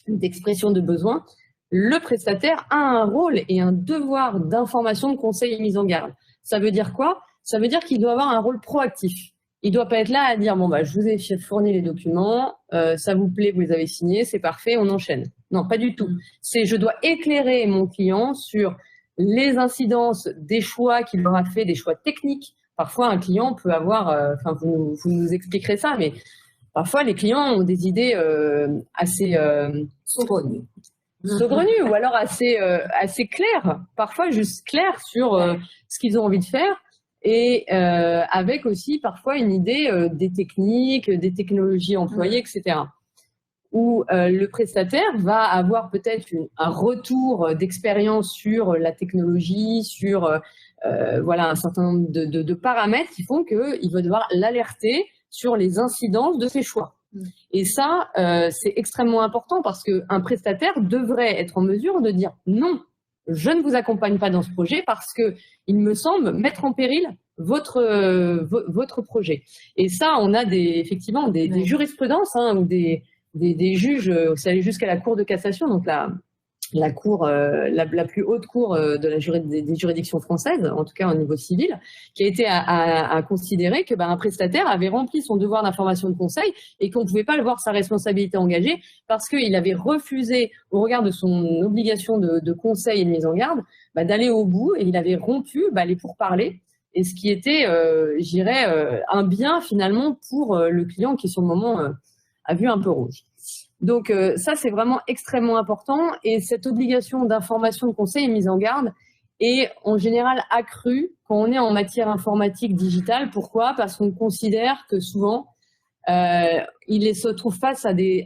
d'expression de besoin, le prestataire a un rôle et un devoir d'information, de conseil et mise en garde. Ça veut dire quoi? Ça veut dire qu'il doit avoir un rôle proactif. Il ne doit pas être là à dire, bon, je vous ai fourni les documents, ça vous plaît, vous les avez signés, c'est parfait, on enchaîne. Non, pas du tout. C'est je dois éclairer mon client sur les incidences des choix qu'il aura fait, des choix techniques. Parfois, un client peut avoir, vous nous expliquerez ça, mais parfois, les clients ont des idées assez saugrenues, ou alors assez claires, parfois juste claires sur ce qu'ils ont envie de faire, et avec aussi parfois une idée des techniques, des technologies employées, etc. Où le prestataire va avoir peut-être un retour d'expérience sur la technologie, sur un certain nombre de paramètres qui font qu'il va devoir l'alerter sur les incidences de ses choix. Et ça, c'est extrêmement important parce qu'un prestataire devrait être en mesure de dire non, je ne vous accompagne pas dans ce projet parce qu'il me semble mettre en péril votre projet. Et ça, on a effectivement des jurisprudences ou des juges, ça allait jusqu'à la Cour de cassation, donc la cour, la plus haute cour des juridictions françaises, en tout cas au niveau civil, qui a été à considérer que un prestataire avait rempli son devoir d'information de conseil et qu'on ne pouvait pas le voir sa responsabilité engagée parce qu'il avait refusé, au regard de son obligation de conseil et de mise en garde, d'aller au bout, et il avait rompu les pourparlers, et ce qui était, je dirais, un bien finalement pour le client qui sur le moment a vu un peu rouge. Donc ça, c'est vraiment extrêmement important. Et cette obligation d'information de conseil et mise en garde est en général accrue quand on est en matière informatique digitale. Pourquoi? Parce qu'on considère que souvent, il se trouve face à des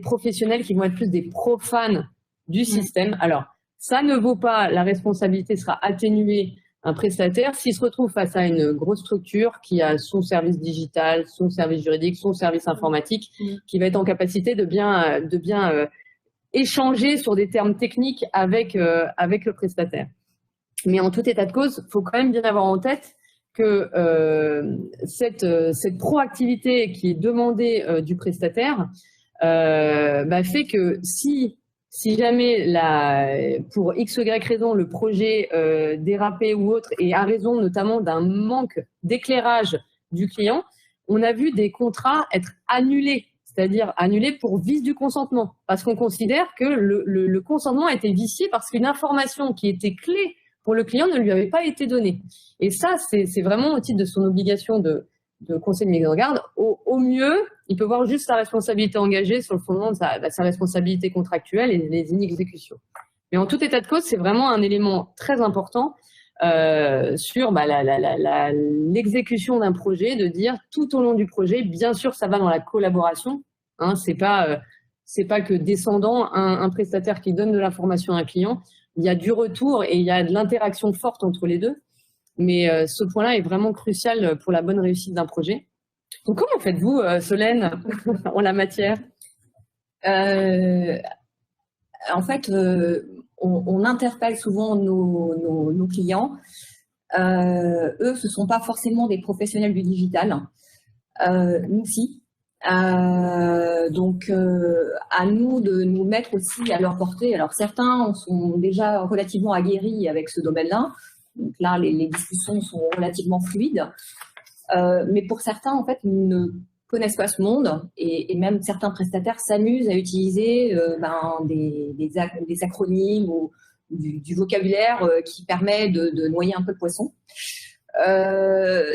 professionnels qui vont être plus des profanes du système. Alors, ça ne vaut pas, la responsabilité sera atténuée un prestataire s'il se retrouve face à une grosse structure qui a son service digital, son service juridique, son service informatique, qui va être en capacité de bien échanger sur des termes techniques avec le prestataire. Mais en tout état de cause, il faut quand même bien avoir en tête que cette proactivité qui est demandée du prestataire fait que si jamais pour X ou Y raison le projet dérapé ou autre et à raison notamment d'un manque d'éclairage du client, on a vu des contrats être annulés, c'est-à-dire annulés pour vice du consentement, parce qu'on considère que le consentement a été vicié parce qu'une information qui était clé pour le client ne lui avait pas été donnée. Et ça, c'est vraiment au titre de son obligation de conseil de mise en garde. Au mieux, il peut voir juste sa responsabilité engagée sur le fondement de sa responsabilité contractuelle et les inexécutions. Mais en tout état de cause, c'est vraiment un élément très important sur l'exécution d'un projet, de dire tout au long du projet, bien sûr, ça va dans la collaboration. Hein, c'est pas que descendant un prestataire qui donne de l'information à un client. Il y a du retour et il y a de l'interaction forte entre les deux. Mais ce point-là est vraiment crucial pour la bonne réussite d'un projet. Donc, comment faites-vous, Solène, en la matière? En fait, on interpelle souvent nos clients. Eux, ce ne sont pas forcément des professionnels du digital. Nous, si. Donc, à nous de nous mettre aussi à leur portée. Alors, certains sont déjà relativement aguerris avec ce domaine-là. Donc là, les discussions sont relativement fluides. Mais pour certains, en fait, ils ne connaissent pas ce monde et même certains prestataires s'amusent à utiliser des acronymes ou du vocabulaire qui permet de noyer un peu le poisson.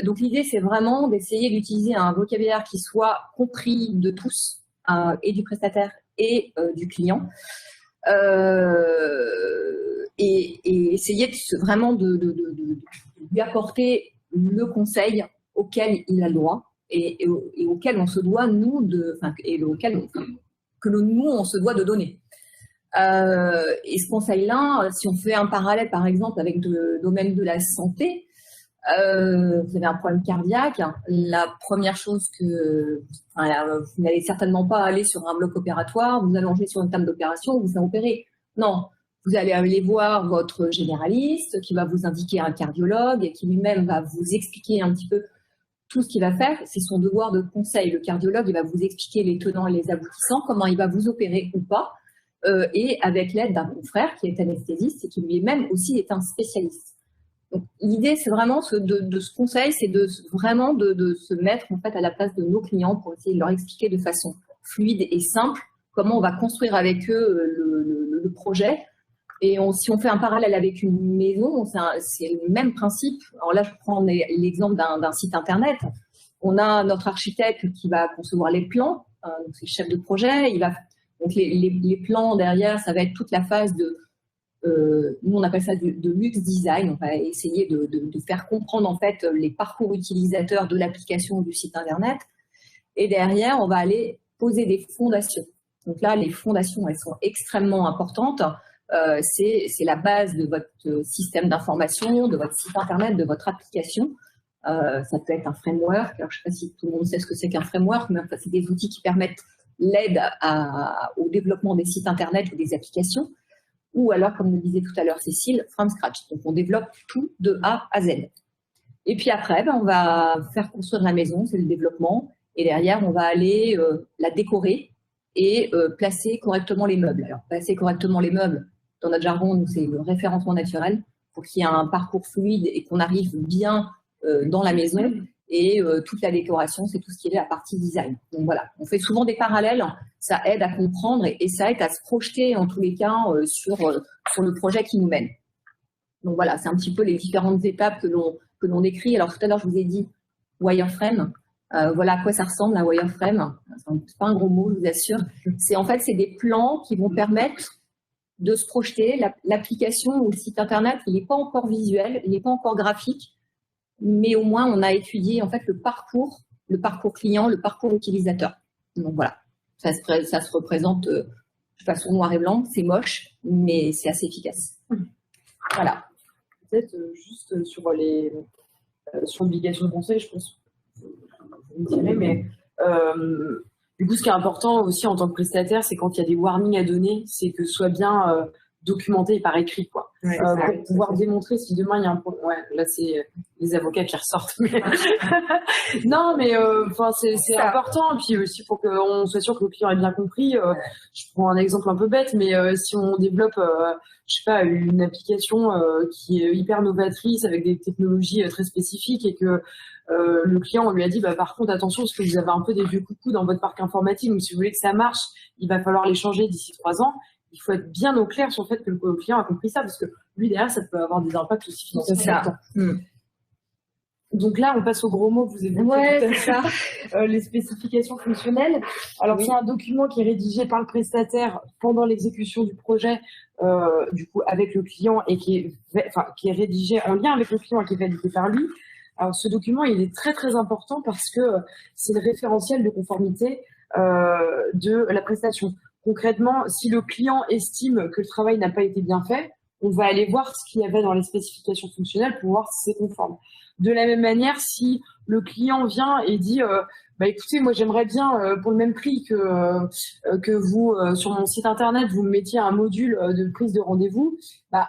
Donc l'idée, c'est vraiment d'essayer d'utiliser un vocabulaire qui soit compris de tous, et du prestataire et du client. Et essayer vraiment de lui apporter le conseil auquel il a le droit et auquel on se doit, nous, on se doit de donner. Et ce conseil-là, si on fait un parallèle, par exemple, avec le domaine de la santé, vous avez un problème cardiaque, la première chose vous n'allez certainement pas aller sur un bloc opératoire, vous allongez sur une table d'opération, vous faire opérer. Non. Vous allez aller voir votre généraliste qui va vous indiquer un cardiologue et qui lui-même va vous expliquer un petit peu tout ce qu'il va faire. C'est son devoir de conseil. Le cardiologue, il va vous expliquer les tenants et les aboutissants, comment il va vous opérer ou pas, et avec l'aide d'un confrère qui est anesthésiste et qui lui-même aussi est un spécialiste. Donc, l'idée, c'est vraiment de ce conseil, c'est vraiment de se mettre en fait à la place de nos clients pour essayer de leur expliquer de façon fluide et simple comment on va construire avec eux le projet. Et si on fait un parallèle avec une maison, c'est le même principe. Alors là, je prends l'exemple d'un site internet. On a notre architecte qui va concevoir les plans, donc c'est le chef de projet. Donc les plans derrière, ça va être toute la phase nous on appelle ça de l'UX design. On va essayer de faire comprendre en fait les parcours utilisateurs de l'application ou du site internet. Et derrière, on va aller poser des fondations. Donc là, les fondations, elles sont extrêmement importantes. C'est la base de votre système d'information, de votre site internet, de votre application. Ça peut être un framework. Alors, je ne sais pas si tout le monde sait ce que c'est qu'un framework, mais c'est des outils qui permettent l'aide au développement des sites internet ou des applications. Ou alors, comme le disait tout à l'heure Cécile, from scratch. Donc, on développe tout de A à Z. Et puis après, on va faire construire la maison, c'est le développement. Et derrière, on va aller la décorer et placer correctement les meubles. Alors, placer correctement les meubles, dans notre jargon, c'est le référencement naturel pour qu'il y ait un parcours fluide et qu'on arrive bien dans la maison. Et toute la décoration, c'est tout ce qui est la partie design. Donc voilà, on fait souvent des parallèles, ça aide à comprendre et ça aide à se projeter en tous les cas sur le projet qui nous mène. Donc voilà, c'est un petit peu les différentes étapes que l'on décrit. Alors tout à l'heure, je vous ai dit wireframe. Voilà à quoi ça ressemble un wireframe. C'est pas un gros mot, je vous assure. C'est des plans qui vont permettre de se projeter. L'application ou le site internet, il n'est pas encore visuel, il n'est pas encore graphique, mais au moins on a étudié en fait le parcours client, le parcours utilisateur. Donc voilà, ça se représente de façon noir et blanc, c'est moche, mais c'est assez efficace. Voilà. Peut-être juste sur l'obligation de conseil, je pense, vous me direz, mais du coup, ce qui est important aussi en tant que prestataire, c'est quand il y a des warnings à donner, c'est que ce soit bien documenté et par écrit, quoi. Ouais, pour pouvoir démontrer si demain il y a un problème. Ouais, là c'est les avocats qui ressortent. Non, mais c'est important. Et puis aussi pour qu'on soit sûr que le client ait bien compris. Je prends un exemple un peu bête, mais si on développe, je sais pas, une application qui est hyper novatrice avec des technologies très spécifiques et que le client, on lui a dit, bah, par contre, attention, parce que vous avez un peu des vieux coucous dans votre parc informatique, donc si vous voulez que ça marche, il va falloir les changer d'ici 3 ans. Il faut être bien au clair sur le fait que le client a compris ça, parce que lui, derrière, ça peut avoir des impacts aussi financiers. C'est ça. Donc là, on passe au gros mot que vous évoquez. Ouais, c'est ça. Les spécifications fonctionnelles. Alors, c'est un document qui est rédigé par le prestataire pendant l'exécution du projet, du coup, avec le client et qui est rédigé en lien avec le client et qui est validé par lui. Alors, ce document, il est très, très important parce que c'est le référentiel de conformité de la prestation. Concrètement, si le client estime que le travail n'a pas été bien fait, on va aller voir ce qu'il y avait dans les spécifications fonctionnelles pour voir si c'est conforme. De la même manière, si le client vient et dit écoutez, moi j'aimerais bien pour le même prix que vous sur mon site internet vous me mettiez un module de prise de rendez-vous,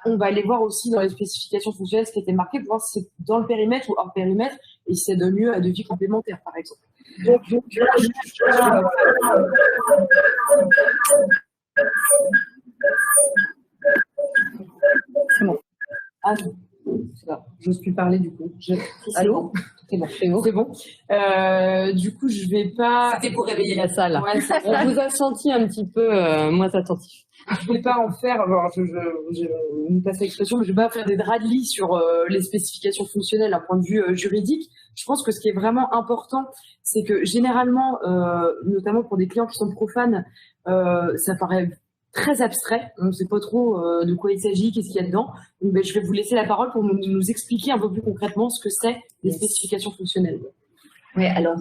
on va aller voir aussi dans les spécifications fonctionnelles ce qui était marqué pour voir si c'est dans le périmètre ou hors périmètre et si ça donne lieu à devis complémentaires par exemple. Donc, c'est bon. Ah, j'ose plus parler du coup. Allô? C'est bon. Du coup, je vais pas. C'était pour réveiller la salle. Ouais, on vous a senti un petit peu moins attentif. Je vais pas en faire. Alors, je me passe l'expression, mais je vais pas faire des draps de lit sur les spécifications fonctionnelles d'un point de vue juridique. Je pense que ce qui est vraiment important, c'est que généralement, notamment pour des clients qui sont profanes, ça paraît très abstrait, on ne sait pas trop de quoi il s'agit, qu'est-ce qu'il y a dedans. Donc, je vais vous laisser la parole pour nous expliquer un peu plus concrètement ce que c'est les spécifications fonctionnelles. Oui, alors,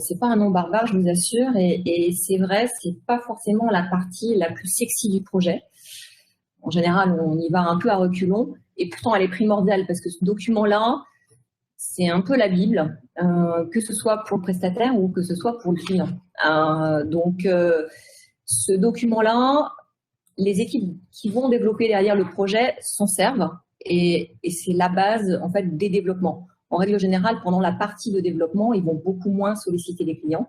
c'est pas un nom barbare, je vous assure, et c'est vrai, c'est pas forcément la partie la plus sexy du projet. En général, on y va un peu à reculons, et pourtant elle est primordiale, parce que ce document-là, c'est un peu la Bible, que ce soit pour le prestataire ou que ce soit pour le client. Ce document-là, les équipes qui vont développer derrière le projet s'en servent et c'est la base en fait des développements. En règle générale, pendant la partie de développement, ils vont beaucoup moins solliciter les clients.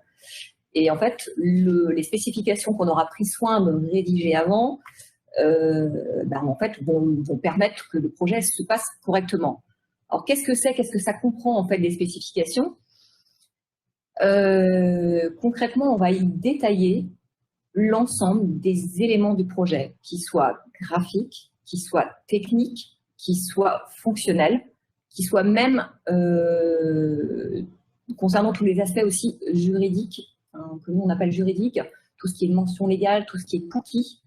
Et en fait, les spécifications qu'on aura pris soin de rédiger avant, vont permettre que le projet se passe correctement. Alors, qu'est-ce que ça comprend en fait des spécifications? Concrètement, on va y détailler l'ensemble des éléments du projet, qui soient graphiques, qui soient techniques, qui soient fonctionnels, qui soient même concernant tous les aspects aussi juridiques, que nous on appelle juridiques, tout ce qui est mention légale, tout ce qui est cookies,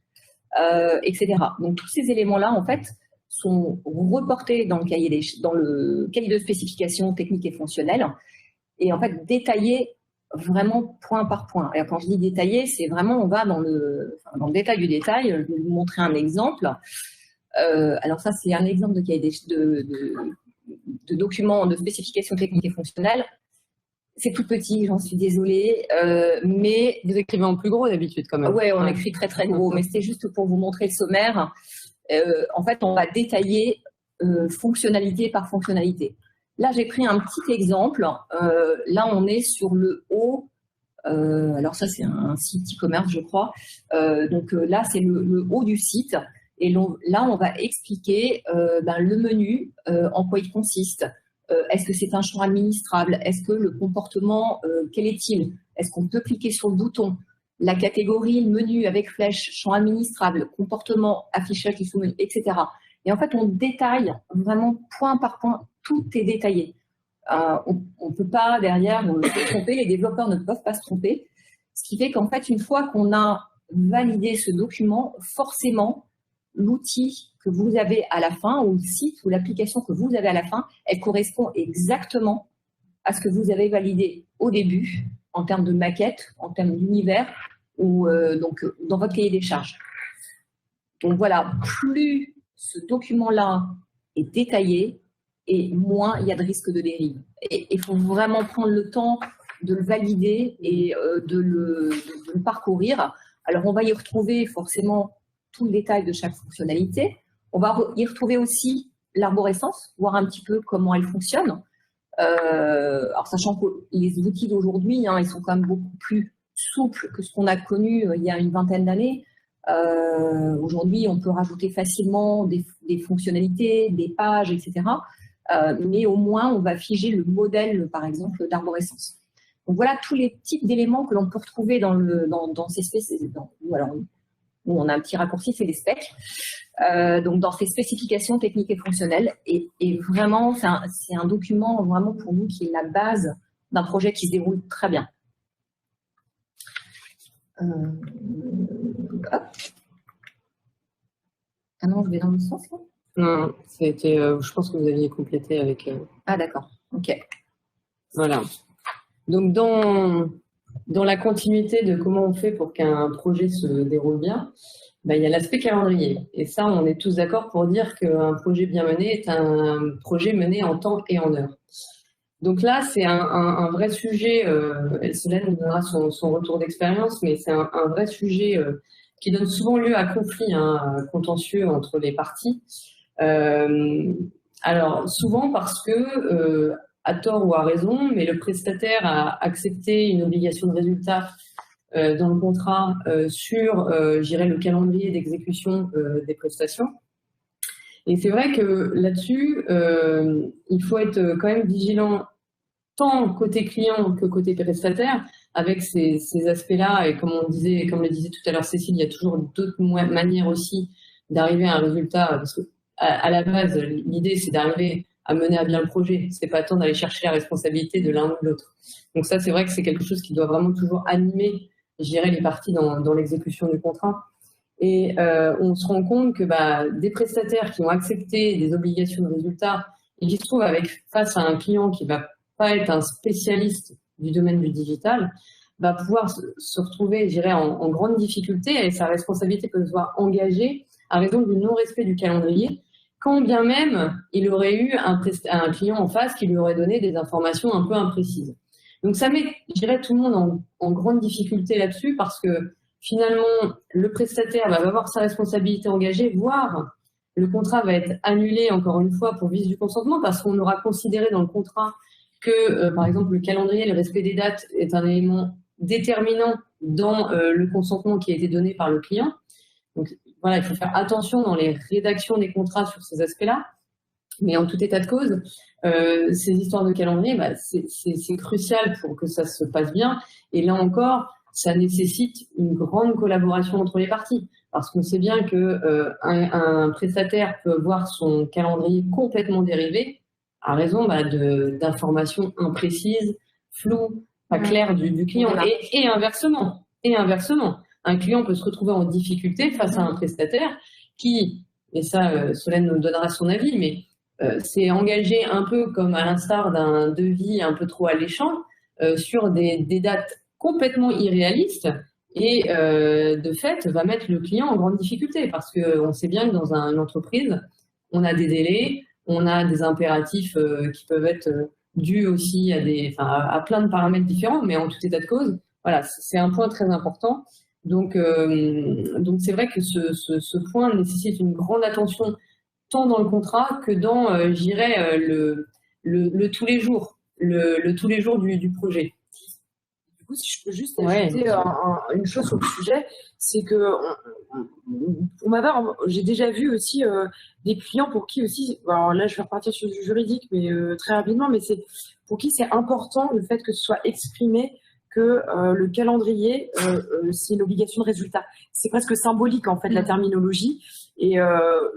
etc. Donc tous ces éléments-là, en fait, sont reportés dans le cahier de spécifications techniques et fonctionnelles, et en fait détaillés vraiment point par point. Et quand je dis détaillé, c'est vraiment, on va dans le détail du détail. Je vais vous montrer un exemple. Alors ça, c'est un exemple de cahier de documents de spécifications techniques et fonctionnelles. C'est tout petit, j'en suis désolée, mais... Vous écrivez en plus gros d'habitude quand même. Ouais, on écrit très très gros, mais c'était juste pour vous montrer le sommaire. En fait, on va détailler fonctionnalité par fonctionnalité. Là, j'ai pris un petit exemple. Là, on est sur le haut. Alors ça, c'est un site e-commerce, je crois. Donc là, c'est le haut du site. Et là, on va expliquer le menu, en quoi il consiste. Est-ce que c'est un champ administrable? Est-ce que le comportement, quel est-il? Est-ce qu'on peut cliquer sur le bouton? La catégorie, le menu avec flèche, champ administrable, comportement, affichage du sous-menu, etc. Et en fait, on détaille vraiment point par point. Tout est détaillé. On ne peut pas derrière se tromper, les développeurs ne peuvent pas se tromper. Ce qui fait qu'en fait, une fois qu'on a validé ce document, forcément, l'outil que vous avez à la fin, ou le site ou l'application que vous avez à la fin, elle correspond exactement à ce que vous avez validé au début, en termes de maquette, en termes d'univers, ou donc dans votre cahier des charges. Donc voilà, plus ce document-là est détaillé, et moins il y a de risque de dérive. Et il faut vraiment prendre le temps de le valider et de le parcourir. Alors, on va y retrouver forcément tout le détail de chaque fonctionnalité. On va y retrouver aussi l'arborescence, voir un petit peu comment elle fonctionne. Alors, sachant que les outils d'aujourd'hui, ils sont quand même beaucoup plus souples que ce qu'on a connu il y a une vingtaine d'années. Aujourd'hui, on peut rajouter facilement des fonctionnalités, des pages, etc. Mais au moins, on va figer le modèle, par exemple, d'arborescence. Donc voilà tous les types d'éléments que l'on peut retrouver dans ces spécifications. Alors, nous, on a un petit raccourci, c'est les specs. Donc dans ces spécifications techniques et fonctionnelles. Et vraiment, c'est un document vraiment pour nous qui est la base d'un projet qui se déroule très bien. Hop. Ah non, je vais dans le sens là. Non, c'était, je pense que vous aviez complété avec... Ah d'accord, ok. Voilà. Donc, dans la continuité de comment on fait pour qu'un projet se déroule bien, il y a l'aspect calendrier. Et ça, on est tous d'accord pour dire qu'un projet bien mené est un projet mené en temps et en heure. Donc là, c'est un vrai sujet, Solène nous donnera son retour d'expérience, mais c'est un vrai sujet qui donne souvent lieu à conflits, contentieux entre les parties. Alors, souvent parce que, à tort ou à raison, mais le prestataire a accepté une obligation de résultat dans le contrat sur, je dirais, le calendrier d'exécution des prestations. Et c'est vrai que là-dessus, il faut être quand même vigilant tant côté client que côté prestataire avec ces aspects-là. Et comme le disait tout à l'heure Cécile, il y a toujours d'autres manières aussi d'arriver à un résultat. Parce que à la base, l'idée, c'est d'arriver à mener à bien le projet. C'est pas tant d'aller chercher la responsabilité de l'un ou de l'autre. Donc ça, c'est vrai que c'est quelque chose qui doit vraiment toujours animer, je dirais, les parties dans l'exécution du contrat. Et on se rend compte que des prestataires qui ont accepté des obligations de résultat et qui se trouvent face à un client qui va pas être un spécialiste du domaine du digital, va pouvoir se retrouver, je dirais, en grande difficulté et sa responsabilité peut se voir engagée à raison du non-respect du calendrier, quand bien même il aurait eu un client en face qui lui aurait donné des informations un peu imprécises. Donc ça met, je dirais, tout le monde en grande difficulté là-dessus parce que finalement, le prestataire va avoir sa responsabilité engagée, voire le contrat va être annulé encore une fois pour vice du consentement parce qu'on aura considéré dans le contrat que, par exemple, le calendrier, le respect des dates est un élément déterminant dans le consentement qui a été donné par le client. Donc voilà, il faut faire attention dans les rédactions des contrats sur ces aspects-là. Mais en tout état de cause, ces histoires de calendrier, c'est crucial pour que ça se passe bien. Et là encore, ça nécessite une grande collaboration entre les parties. Parce qu'on sait bien qu'un prestataire peut voir son calendrier complètement dérivé à raison d'informations imprécises, floues, pas claires du client. Et inversement. Un client peut se retrouver en difficulté face à un prestataire qui, et ça, Solène nous donnera son avis, mais s'est engagé un peu comme à l'instar d'un devis un peu trop alléchant sur des dates complètement irréalistes et de fait va mettre le client en grande difficulté parce qu'on sait bien que dans une entreprise, on a des délais, on a des impératifs qui peuvent être dus aussi à plein de paramètres différents, mais en tout état de cause, voilà, c'est un point très important. Donc c'est vrai que ce point nécessite une grande attention tant dans le contrat que dans, je dirais, le tous les jours, le tous les jours du projet. Du coup, si je peux juste ajouter une chose sur le sujet, c'est que pour ma part, j'ai déjà vu aussi des clients pour qui aussi, alors là je vais repartir sur du juridique, mais très rapidement, mais c'est pour qui c'est important le fait que ce soit exprimé que le calendrier, c'est une obligation de résultat. C'est presque symbolique en fait la terminologie. Et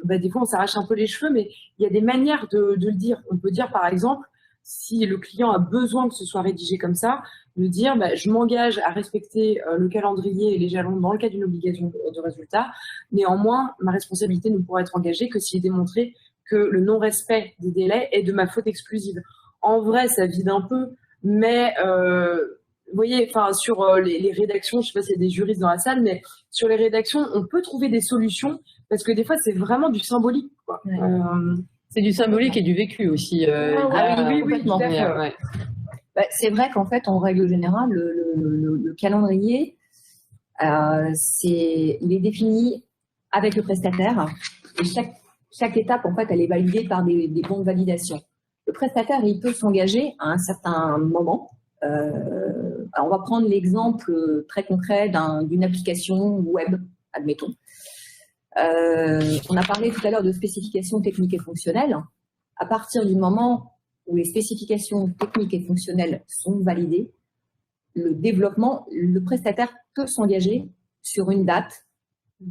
des fois on s'arrache un peu les cheveux, mais il y a des manières de le dire. On peut dire par exemple, si le client a besoin que ce soit rédigé comme ça, de dire bah, je m'engage à respecter le calendrier et les jalons dans le cas d'une obligation de résultat. Néanmoins, ma responsabilité ne pourra être engagée que s'il est démontré que le non-respect des délais est de ma faute exclusive. En vrai, ça vide un peu, mais vous voyez, sur les rédactions, je ne sais pas s'il y a des juristes dans la salle, mais sur les rédactions, on peut trouver des solutions parce que des fois, c'est vraiment du symbolique, quoi. Ouais. C'est du symbolique et du vécu aussi. oui, complètement. tout à fait. Ouais. Bah, c'est vrai qu'en fait, en règle générale, le calendrier, il est défini avec le prestataire et chaque étape, en fait, elle est validée par des bons de validation. Le prestataire, il peut s'engager à un certain moment. Alors on va prendre l'exemple très concret d'une application web, admettons. On a parlé tout à l'heure de spécifications techniques et fonctionnelles. À partir du moment où les spécifications techniques et fonctionnelles sont validées, le prestataire peut s'engager sur une date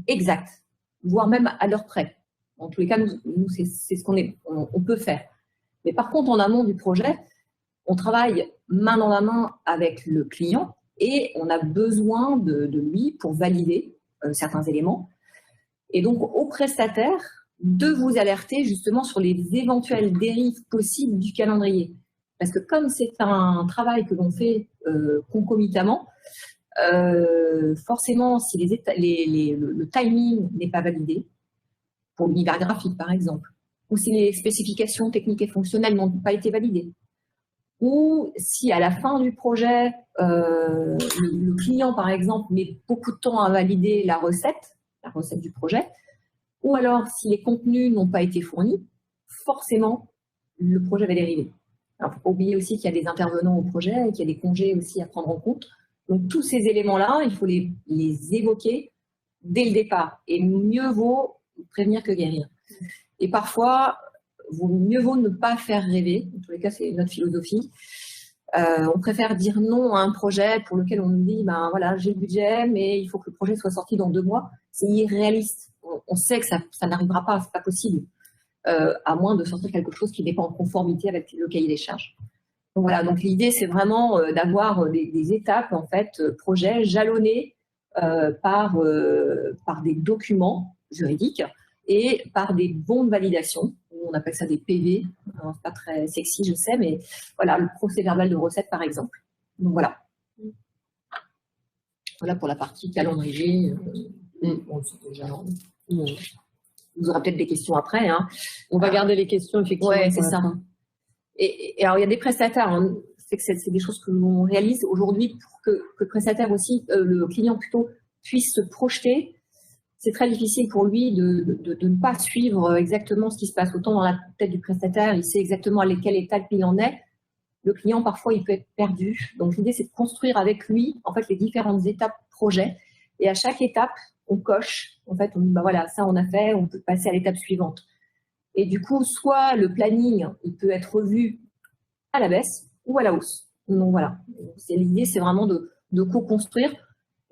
exacte, voire même à l'heure près. En tous les cas, nous c'est ce on peut faire. Mais par contre, en amont du projet, on travaille main dans la main avec le client et on a besoin de lui pour valider certains éléments. Et donc, au prestataire de vous alerter justement sur les éventuelles dérives possibles du calendrier. Parce que comme c'est un travail que l'on fait concomitamment, forcément, si le timing n'est pas validé, pour l'univers graphique par exemple, ou si les spécifications techniques et fonctionnelles n'ont pas été validées, ou si à la fin du projet, le client par exemple met beaucoup de temps à valider la recette du projet, ou alors si les contenus n'ont pas été fournis, forcément, le projet va dériver. Alors, il ne faut pas oublier aussi qu'il y a des intervenants au projet et qu'il y a des congés aussi à prendre en compte. Donc, tous ces éléments-là, il faut les évoquer dès le départ. Et mieux vaut prévenir que guérir. Et parfois, mieux vaut ne pas faire rêver. En tous les cas, c'est notre philosophie. On préfère dire non à un projet pour lequel on nous dit, ben voilà, j'ai le budget, mais il faut que le projet soit sorti dans 2 mois. C'est irréaliste. On sait que ça n'arrivera pas, c'est pas possible, à moins de sortir quelque chose qui n'est pas en conformité avec le cahier des charges. Donc voilà. Donc l'idée, c'est vraiment d'avoir des étapes en fait, projet jalonnées par des documents juridiques et par des bons de validation. On appelle ça des PV. C'est pas très sexy, je sais, mais voilà, le procès verbal de recette, par exemple. Donc voilà. Voilà pour la partie calendrier. Bon, vous aurez peut-être des questions après. Hein. On va garder les questions, effectivement. Ouais, c'est ça. Et alors, il y a des prestataires. Hein, c'est des choses que l'on réalise aujourd'hui pour que le prestataire aussi, le client plutôt, puisse se projeter. C'est très difficile pour lui de ne pas suivre exactement ce qui se passe. Autant dans la tête du prestataire, il sait exactement à quelle étape il en est. Le client, parfois, il peut être perdu. Donc, l'idée, c'est de construire avec lui, en fait, les différentes étapes projet. Et à chaque étape, on coche. En fait, on dit, bah voilà, ça, on a fait, on peut passer à l'étape suivante. Et du coup, soit le planning, il peut être revu à la baisse ou à la hausse. Donc, voilà. L'idée, c'est vraiment de co-construire.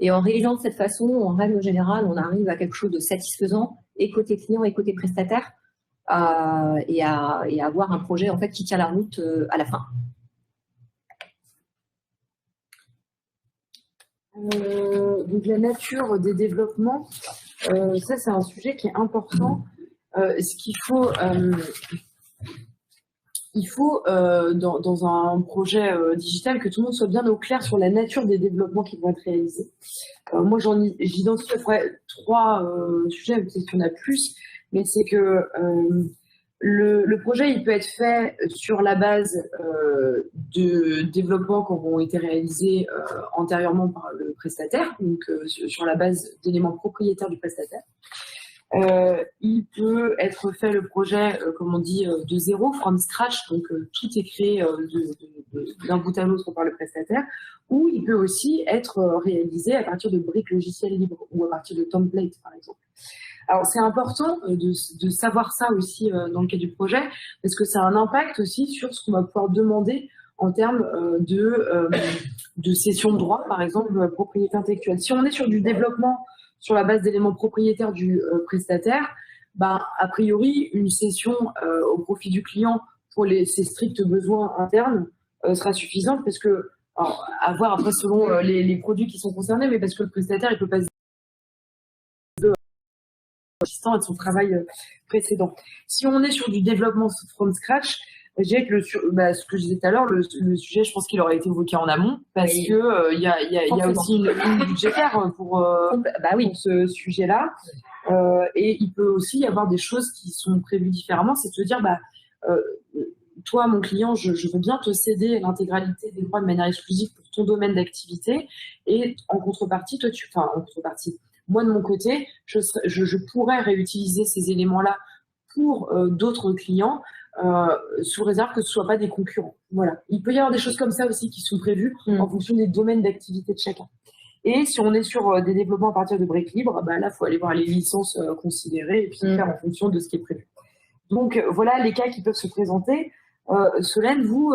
Et en réalisant de cette façon, en règle générale, on arrive à quelque chose de satisfaisant, et côté client et côté prestataire, et à avoir un projet en fait, qui tient la route à la fin. Donc la nature des développements, ça c'est un sujet qui est important. Ce qu'il faut, dans un projet digital, que tout le monde soit bien au clair sur la nature des développements qui vont être réalisés. Moi, j'identifie 3 sujets, peut-être qu'il y en a plus, mais c'est que le projet, il peut être fait sur la base de développements qui ont été réalisés antérieurement par le prestataire, donc sur la base d'éléments propriétaires du prestataire. Il peut être fait le projet, comme on dit, de zéro, from scratch, donc tout est créé d'un bout à l'autre par le prestataire, ou il peut aussi être réalisé à partir de briques logicielles libres ou à partir de templates, par exemple. Alors, c'est important de savoir ça aussi dans le cas du projet, parce que ça a un impact aussi sur ce qu'on va pouvoir demander en termes de cession de droit, par exemple, propriété intellectuelle. Si on est sur du développement sur la base d'éléments propriétaires du prestataire, a priori, une cession au profit du client pour ces stricts besoins internes sera suffisante parce que, alors, à voir après selon les produits qui sont concernés, mais parce que le prestataire, il peut pas se assistant et de son travail précédent. Si on est sur du développement from scratch, je dirais que ce que je disais tout à l'heure, le sujet, je pense qu'il aurait été évoqué en amont parce que il y a aussi une ligne budgétaire pour ce sujet-là. Et il peut aussi y avoir des choses qui sont prévues différemment, c'est de se dire, toi, mon client, je veux bien te céder l'intégralité des droits de manière exclusive pour ton domaine d'activité, et en contrepartie, moi de mon côté, je pourrais réutiliser ces éléments-là pour d'autres clients, sous réserve que ce ne soit pas des concurrents. Voilà. Il peut y avoir des choses comme ça aussi qui sont prévues en fonction des domaines d'activité de chacun. Et si on est sur des développements à partir de briques libres, là, il faut aller voir les licences considérées et puis faire en fonction de ce qui est prévu. Donc, voilà les cas qui peuvent se présenter. Solène, vous,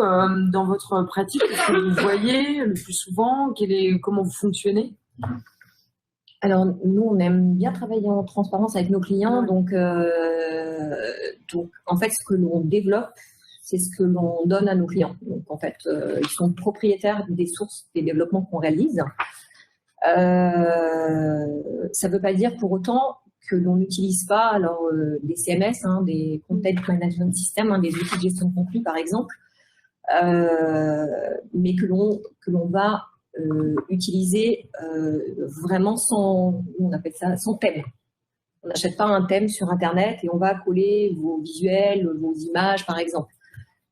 dans votre pratique, qu'est-ce que vous voyez le plus souvent? Comment vous fonctionnez? Alors, nous, on aime bien travailler en transparence avec nos clients. Donc, en fait, ce que l'on développe, c'est ce que l'on donne à nos clients. Donc, en fait, ils sont propriétaires des sources des développements qu'on réalise. Ça ne veut pas dire pour autant que l'on n'utilise pas des CMS, des Content Management Systems, des outils de gestion de contenu, par exemple, mais que l'on va utiliser vraiment sans thème. On n'achète pas un thème sur Internet et on va coller vos visuels, vos images, par exemple.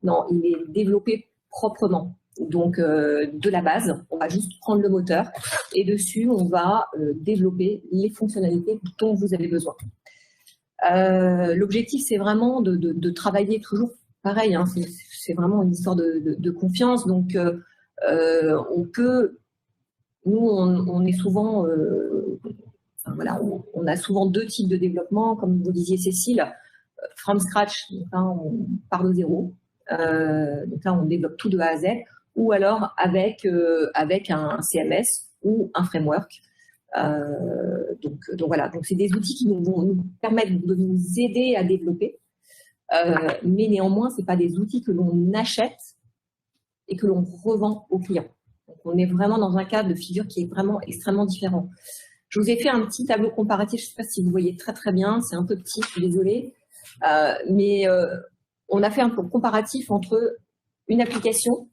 Non, il est développé proprement. Donc, de la base, on va juste prendre le moteur et dessus, on va développer les fonctionnalités dont vous avez besoin. L'objectif, c'est vraiment de travailler toujours pareil. C'est vraiment une histoire de confiance. Donc, on est souvent, on a souvent deux types de développement, comme vous disiez Cécile, from scratch, on part de zéro. Donc là, on développe tout de A à Z, ou alors avec un CMS ou un framework. Donc voilà, donc c'est des outils qui vont nous permettre de nous aider à développer, mais néanmoins, c'est pas des outils que l'on achète et que l'on revend aux clients. Donc on est vraiment dans un cas de figure qui est vraiment extrêmement différent. Je vous ai fait un petit tableau comparatif, je ne sais pas si vous voyez très très bien, c'est un peu petit, je suis désolée, mais on a fait un comparatif entre une application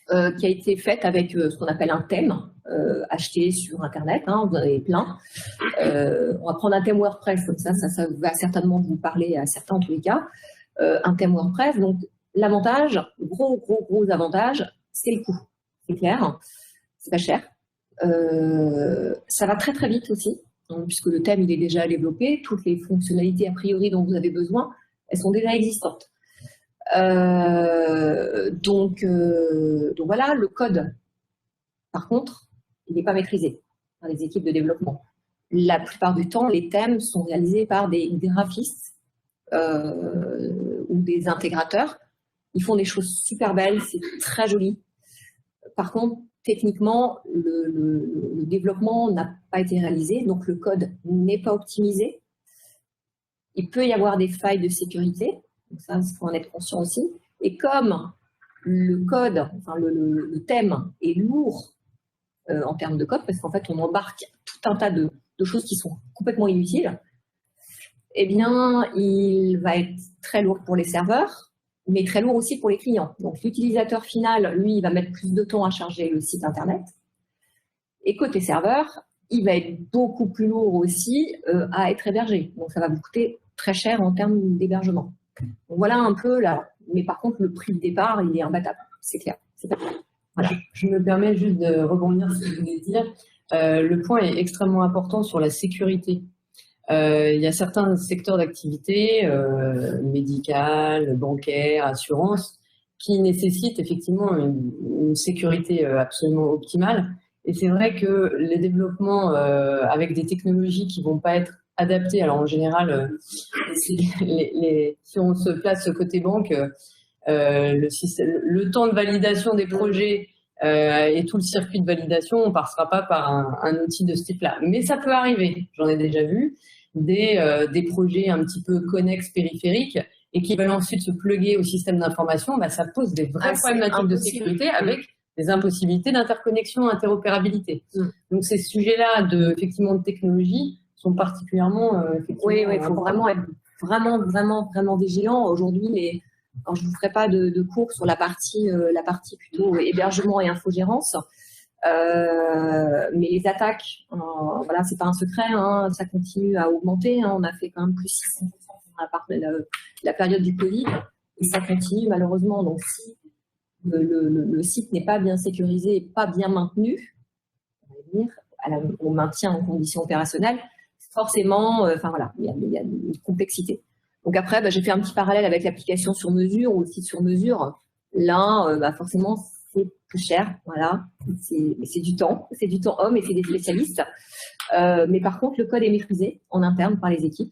qui a été faite avec ce qu'on appelle un thème acheté sur Internet, vous en avez plein. On va prendre un thème WordPress, comme ça va certainement vous parler à certains en tous les cas. Un thème WordPress, donc l'avantage, gros avantage, c'est le coût. C'est clair, c'est pas cher. Ça va très très vite aussi, puisque le thème il est déjà développé, toutes les fonctionnalités a priori dont vous avez besoin, elles sont déjà existantes. Donc voilà, le code, par contre, il n'est pas maîtrisé par les équipes de développement. La plupart du temps, les thèmes sont réalisés par des graphistes ou des intégrateurs. Ils font des choses super belles, c'est très joli. Par contre, techniquement, le développement n'a pas été réalisé, donc le code n'est pas optimisé. Il peut y avoir des failles de sécurité, donc ça, il faut en être conscient aussi. Et comme le code, le thème est lourd en termes de code, parce qu'en fait, on embarque tout un tas de choses qui sont complètement inutiles, eh bien, il va être très lourd pour les serveurs, mais très lourd aussi pour les clients. Donc, l'utilisateur final, lui, il va mettre plus de temps à charger le site Internet. Et côté serveur, il va être beaucoup plus lourd aussi à être hébergé. Donc, ça va vous coûter très cher en termes d'hébergement. Donc, voilà un peu là. Mais par contre, le prix de départ, il est imbattable. C'est clair. C'est pas clair. Voilà. Je me permets juste de rebondir sur ce que vous voulez dire. Le point est extrêmement important sur la sécurité. Il y a certains secteurs d'activité, médical, bancaire, assurance, qui nécessitent effectivement une sécurité absolument optimale. Et c'est vrai que les développements avec des technologies qui vont pas être adaptées, alors en général, si on se place côté banque, le temps de validation des projets et tout le circuit de validation, on ne passera pas par un outil de ce type-là. Mais ça peut arriver, j'en ai déjà vu, des projets un petit peu connexes, périphériques, et qui veulent ensuite se plugger au système d'information, bah, ça pose des vraies problématiques de sécurité avec des impossibilités d'interconnexion, interopérabilité. Donc ces sujets-là effectivement de technologie sont particulièrement oui, il faut vraiment être vraiment vigilant. Aujourd'hui, alors, je ne vous ferai pas de cours sur la partie plutôt hébergement et infogérance, mais les attaques, voilà, c'est pas un secret, hein, ça continue à augmenter. Hein, on a fait quand même plus 600% pendant la période du Covid, et ça continue malheureusement. Donc si le site n'est pas bien sécurisé et pas bien maintenu, on va dire, au maintien en conditions opérationnelles, forcément, voilà, il y a une complexité. Donc après, j'ai fait un petit parallèle avec l'application sur mesure ou le site sur mesure. Là, forcément, c'est plus cher, voilà. C'est du temps homme et c'est des spécialistes. Mais par contre, le code est maîtrisé en interne par les équipes.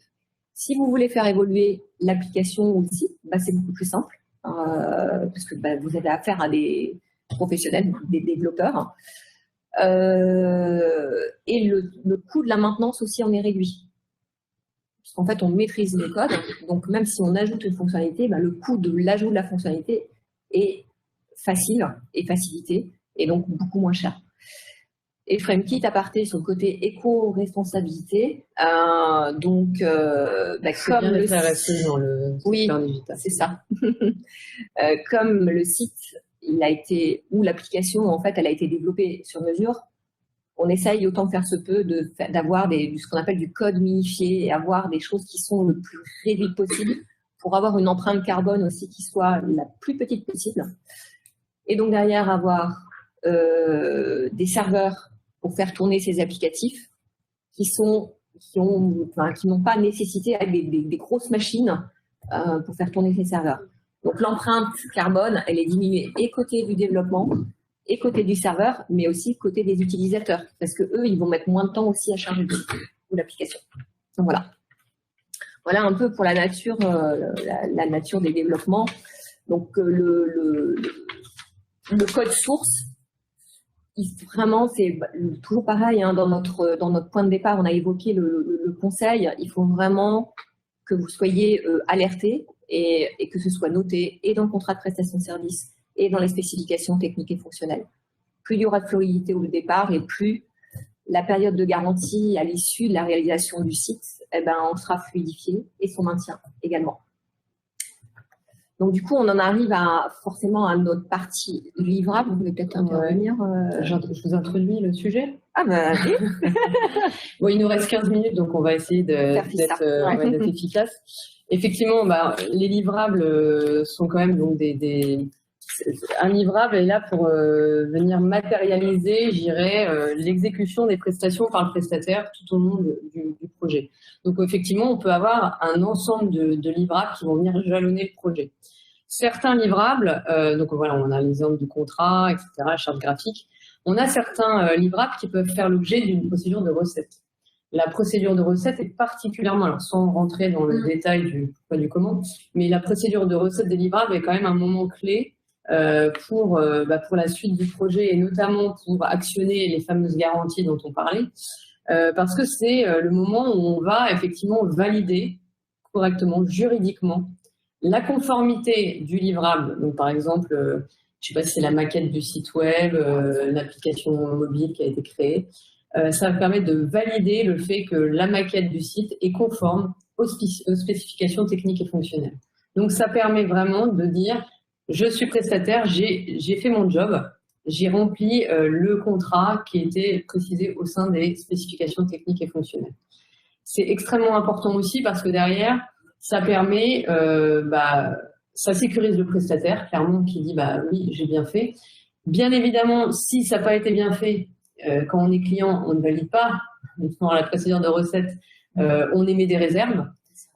Si vous voulez faire évoluer l'application ou le site, c'est beaucoup plus simple parce que vous avez affaire à des professionnels, des développeurs. Et le coût de la maintenance aussi en est réduit. Parce qu'en fait, on maîtrise les codes. Donc, même si on ajoute une fonctionnalité, le coût de l'ajout de la fonctionnalité est facile et facilité, et donc beaucoup moins cher. Et FrameKit a parté sur le côté éco-responsabilité. Donc, comme le RSE dans le secteur digital. C'est ça. Comme le site, il a été, ou l'application, en fait, elle a été développée sur mesure, on essaye autant que faire se peut d'avoir ce qu'on appelle du code minifié et avoir des choses qui sont le plus réduites possible pour avoir une empreinte carbone aussi qui soit la plus petite possible. Et donc derrière, avoir des serveurs pour faire tourner ces applicatifs qui n'ont pas nécessité avec des grosses machines pour faire tourner ces serveurs. Donc l'empreinte carbone, elle est diminuée et côté du développement et côté du serveur, mais aussi côté des utilisateurs, parce que eux, ils vont mettre moins de temps aussi à charger l'application. Donc voilà. Voilà un peu pour la nature des développements. Donc le code source, vraiment, c'est toujours pareil. Hein, dans notre point de départ, on a évoqué le conseil. Il faut vraiment que vous soyez alertés et que ce soit noté et dans le contrat de prestation de service et dans les spécifications techniques et fonctionnelles. Plus il y aura de fluidité au départ et plus la période de garantie à l'issue de la réalisation du site, on sera fluidifié et son maintien également. Donc du coup, on en arrive forcément à notre partie livrable. Vous pouvez peut-être intervenir. Je vous introduis le sujet. Ah oui. Bon, il nous reste 15 minutes, donc on va essayer d'être efficace. Effectivement, les livrables sont quand même donc un livrable est là pour venir matérialiser, je dirais, l'exécution des prestations par le prestataire tout au long du projet. Donc effectivement, on peut avoir un ensemble de livrables qui vont venir jalonner le projet. Certains livrables, donc voilà, on a l'exemple du contrat, etc., charte graphique. On a certains livrables qui peuvent faire l'objet d'une procédure de recette. La procédure de recette est particulièrement, alors sans rentrer dans le détail du pourquoi du comment, mais la procédure de recette des livrables est quand même un moment clé pour la suite du projet et notamment pour actionner les fameuses garanties dont on parlait, parce que c'est le moment où on va effectivement valider correctement, juridiquement, la conformité du livrable. Donc par exemple, je ne sais pas si c'est la maquette du site web, l'application mobile qui a été créée, ça va permettre de valider le fait que la maquette du site est conforme aux spécifications techniques et fonctionnelles. Donc ça permet vraiment de dire je suis prestataire, j'ai fait mon job, j'ai rempli le contrat qui était précisé au sein des spécifications techniques et fonctionnelles. C'est extrêmement important aussi parce que derrière, ça permet, ça sécurise le prestataire, clairement, qui dit oui, j'ai bien fait. Bien évidemment, si ça n'a pas été bien fait, quand on est client, on ne valide pas. Dans la procédure de recette, on émet des réserves.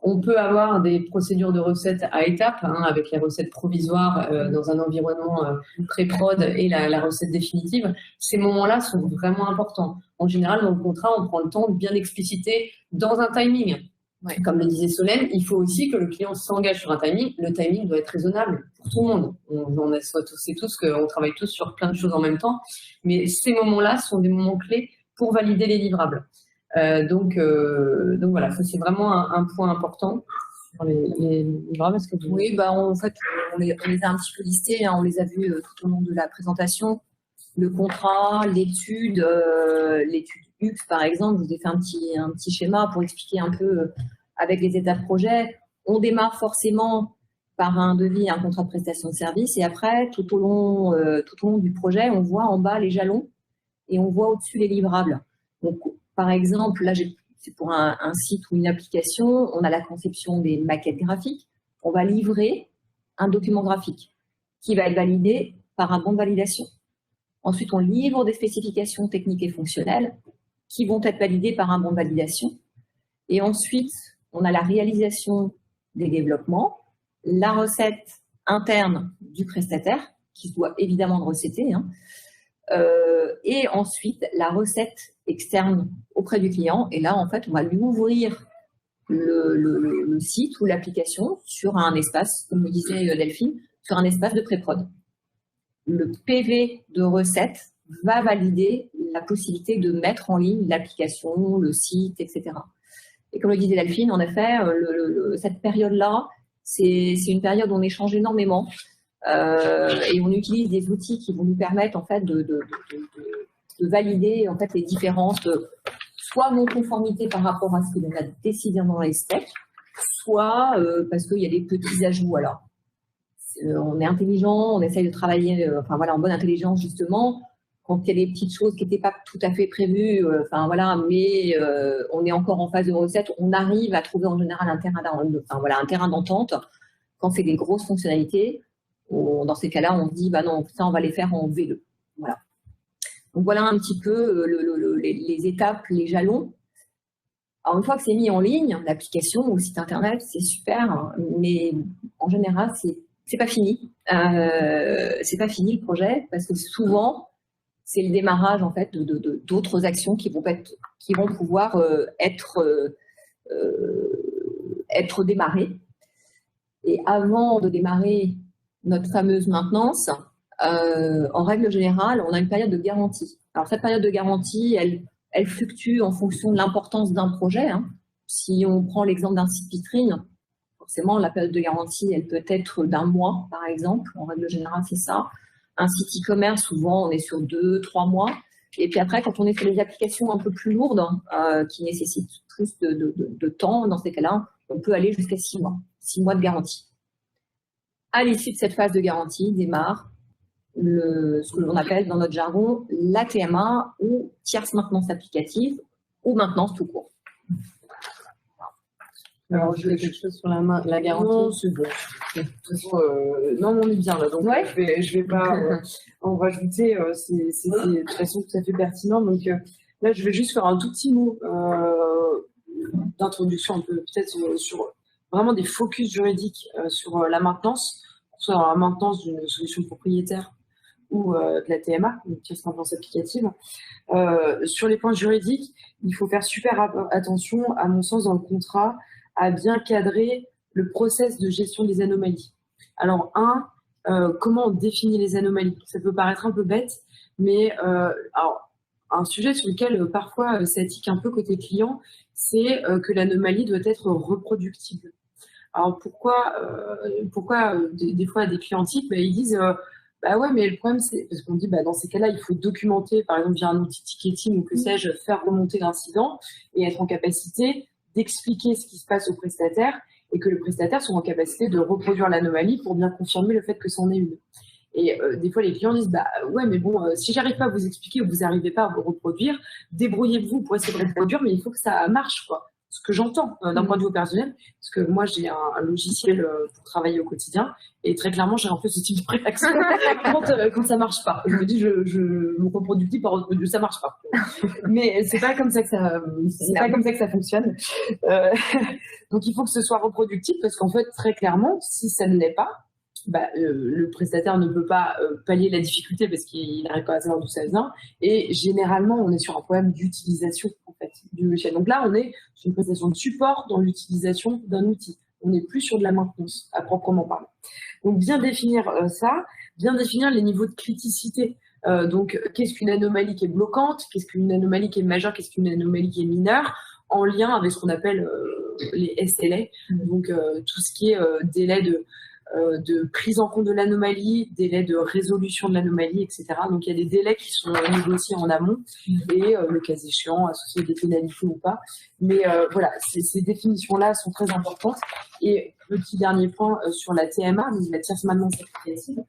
On peut avoir des procédures de recettes à étapes, avec les recettes provisoires dans un environnement pré-prod et la recette définitive. Ces moments-là sont vraiment importants. En général, dans le contrat, on prend le temps de bien expliciter dans un timing. Ouais. Comme le disait Solène, il faut aussi que le client s'engage sur un timing. Le timing doit être raisonnable pour tout le monde. On sait tous qu'on travaille tous sur plein de choses en même temps. Mais ces moments-là sont des moments clés pour valider les livrables. Donc voilà, ça c'est vraiment un point important. sur les livrables. Est-ce que vous... Oui, en fait, on les a un petit peu listés, hein, on les a vus tout au long de la présentation. Le contrat, l'étude UX, par exemple, je vous ai fait un petit schéma pour expliquer un peu avec les étapes projet. On démarre forcément par un devis, un contrat de prestation de service, et après, tout au long du projet, on voit en bas les jalons et on voit au-dessus les livrables. Donc, par exemple, là, c'est pour un site ou une application, on a la conception des maquettes graphiques. On va livrer un document graphique qui va être validé par un bon de validation. Ensuite, on livre des spécifications techniques et fonctionnelles qui vont être validées par un bon de validation. Et ensuite, on a la réalisation des développements, la recette interne du prestataire, qui doit évidemment le recetter, hein, et ensuite la recette externe auprès du client. Et là, en fait, on va lui ouvrir le site ou l'application sur un espace, comme le disait Delphine, sur un espace de pré-prod. Le PV de recette va valider la possibilité de mettre en ligne l'application, le site, etc. Et comme le disait Delphine, en effet, cette période-là, c'est une période où on échange énormément et on utilise des outils qui vont nous permettre en fait de valider en fait les différences, soit non-conformité par rapport à ce que l'on a décidé dans les specs, soit parce qu'il y a des petits ajouts. Alors, on est intelligent, on essaye de travailler en bonne intelligence justement. Quand il y a des petites choses qui n'étaient pas tout à fait prévues, mais on est encore en phase de recette, on arrive à trouver en général un terrain d'entente. Quand c'est des grosses fonctionnalités, dans ces cas-là, on se dit, non, ça, on va les faire en V2. Voilà. Donc, voilà un petit peu les étapes, les jalons. Alors, une fois que c'est mis en ligne, l'application ou le site internet, c'est super, mais en général, c'est pas fini. C'est pas fini le projet, parce que souvent, c'est le démarrage en fait d'autres actions qui vont pouvoir être démarrées. Et avant de démarrer notre fameuse maintenance, en règle générale, on a une période de garantie. Alors cette période de garantie, elle fluctue en fonction de l'importance d'un projet, hein. Si on prend l'exemple d'un site vitrine, forcément la période de garantie, elle peut être d'1 mois, par exemple. En règle générale, c'est ça. Un site e-commerce, souvent, on est sur 2-3 mois. Et puis après, quand on est sur des applications un peu plus lourdes, qui nécessitent plus de temps, dans ces cas-là, on peut aller jusqu'à 6 mois. 6 mois de garantie. À l'issue de cette phase de garantie, démarre ce que l'on appelle dans notre jargon la TMA ou tierce maintenance applicative ou maintenance tout court. Alors, je fais quelque chose sur la garantie. Non, c'est bon. De toute façon, non, on est bien là. Donc, ouais. je vais pas en rajouter. C'est de toute façon tout à fait pertinent. Donc, là, je vais juste faire un tout petit mot d'introduction, un peu peut-être sur vraiment des focus juridiques sur la maintenance, soit dans la maintenance d'une solution propriétaire ou de la TMA, une tierce maintenance applicative. Sur les points juridiques, il faut faire super attention, à mon sens, dans le contrat, à bien cadrer le process de gestion des anomalies. Alors, comment on définit les anomalies? Ça peut paraître un peu bête, mais alors, un sujet sur lequel parfois ça tique un peu côté client, c'est que l'anomalie doit être reproductible. Alors, pourquoi des fois des clients tiquent, ils disent ouais, mais le problème, c'est parce qu'on dit dans ces cas-là, il faut documenter, par exemple, via un outil ticketing ou que sais-je, faire remonter l'incident et être en capacité d'expliquer ce qui se passe au prestataire et que le prestataire soit en capacité de reproduire l'anomalie pour bien confirmer le fait que c'en est une. Et des fois, les clients disent ouais, mais bon, si j'arrive pas à vous expliquer ou vous n'arrivez pas à vous reproduire, débrouillez-vous pour essayer de reproduire, mais il faut que ça marche, quoi. Ce que j'entends d'un point de vue opérationnel, parce que moi, j'ai un logiciel pour travailler au quotidien et très clairement, j'ai un peu ce type de réaction quand ça marche pas. Je me dis, je me reproduis par reproduire, ça marche pas. Mais c'est pas comme ça que ça fonctionne. Donc, il faut que ce soit reproductible parce qu'en fait, très clairement, si ça ne l'est pas, le prestataire ne peut pas pallier la difficulté parce qu'il n'arrive pas à savoir d'où ça vient. Et généralement, on est sur un problème d'utilisation en fait, du logiciel. Donc là, on est sur une prestation de support dans l'utilisation d'un outil. On n'est plus sur de la maintenance à proprement parler. Donc bien définir ça, bien définir les niveaux de criticité. Donc qu'est-ce qu'une anomalie qui est bloquante, qu'est-ce qu'une anomalie qui est majeure, qu'est-ce qu'une anomalie qui est mineure. en lien avec ce qu'on appelle les SLA, donc tout ce qui est délai de prise en compte de l'anomalie, délai de résolution de l'anomalie, etc. Donc il y a des délais qui sont négociés en amont et le cas échéant associés à des pénalités ou pas. Mais voilà, ces définitions-là sont très importantes. Et petit dernier point sur la TMA, donc la tierce maintenance applicative,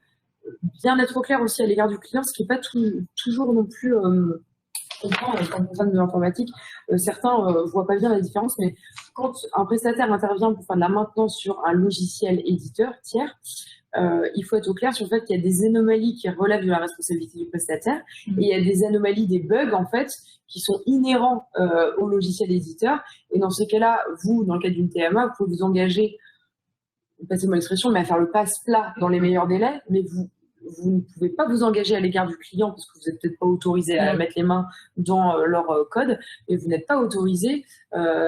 bien être au clair aussi à l'égard du client, ce qui n'est pas toujours non plus comprend quand on parle de l'informatique. Certains voient pas bien la différence, mais quand un prestataire intervient pour faire de la maintenance sur un logiciel éditeur tiers, il faut être au clair sur le fait qu'il y a des anomalies qui relèvent de la responsabilité du prestataire et il y a des anomalies, des bugs en fait, qui sont inhérents au logiciel éditeur. Et dans ces cas-là, vous, dans le cadre d'une TMA, vous pouvez vous engager, passez-moi l'expression, mais à faire le passe-plat dans les meilleurs délais, mais vous ne pouvez pas vous engager à l'égard du client parce que vous n'êtes peut-être pas autorisé à mettre les mains dans leur code, et vous n'êtes pas autorisé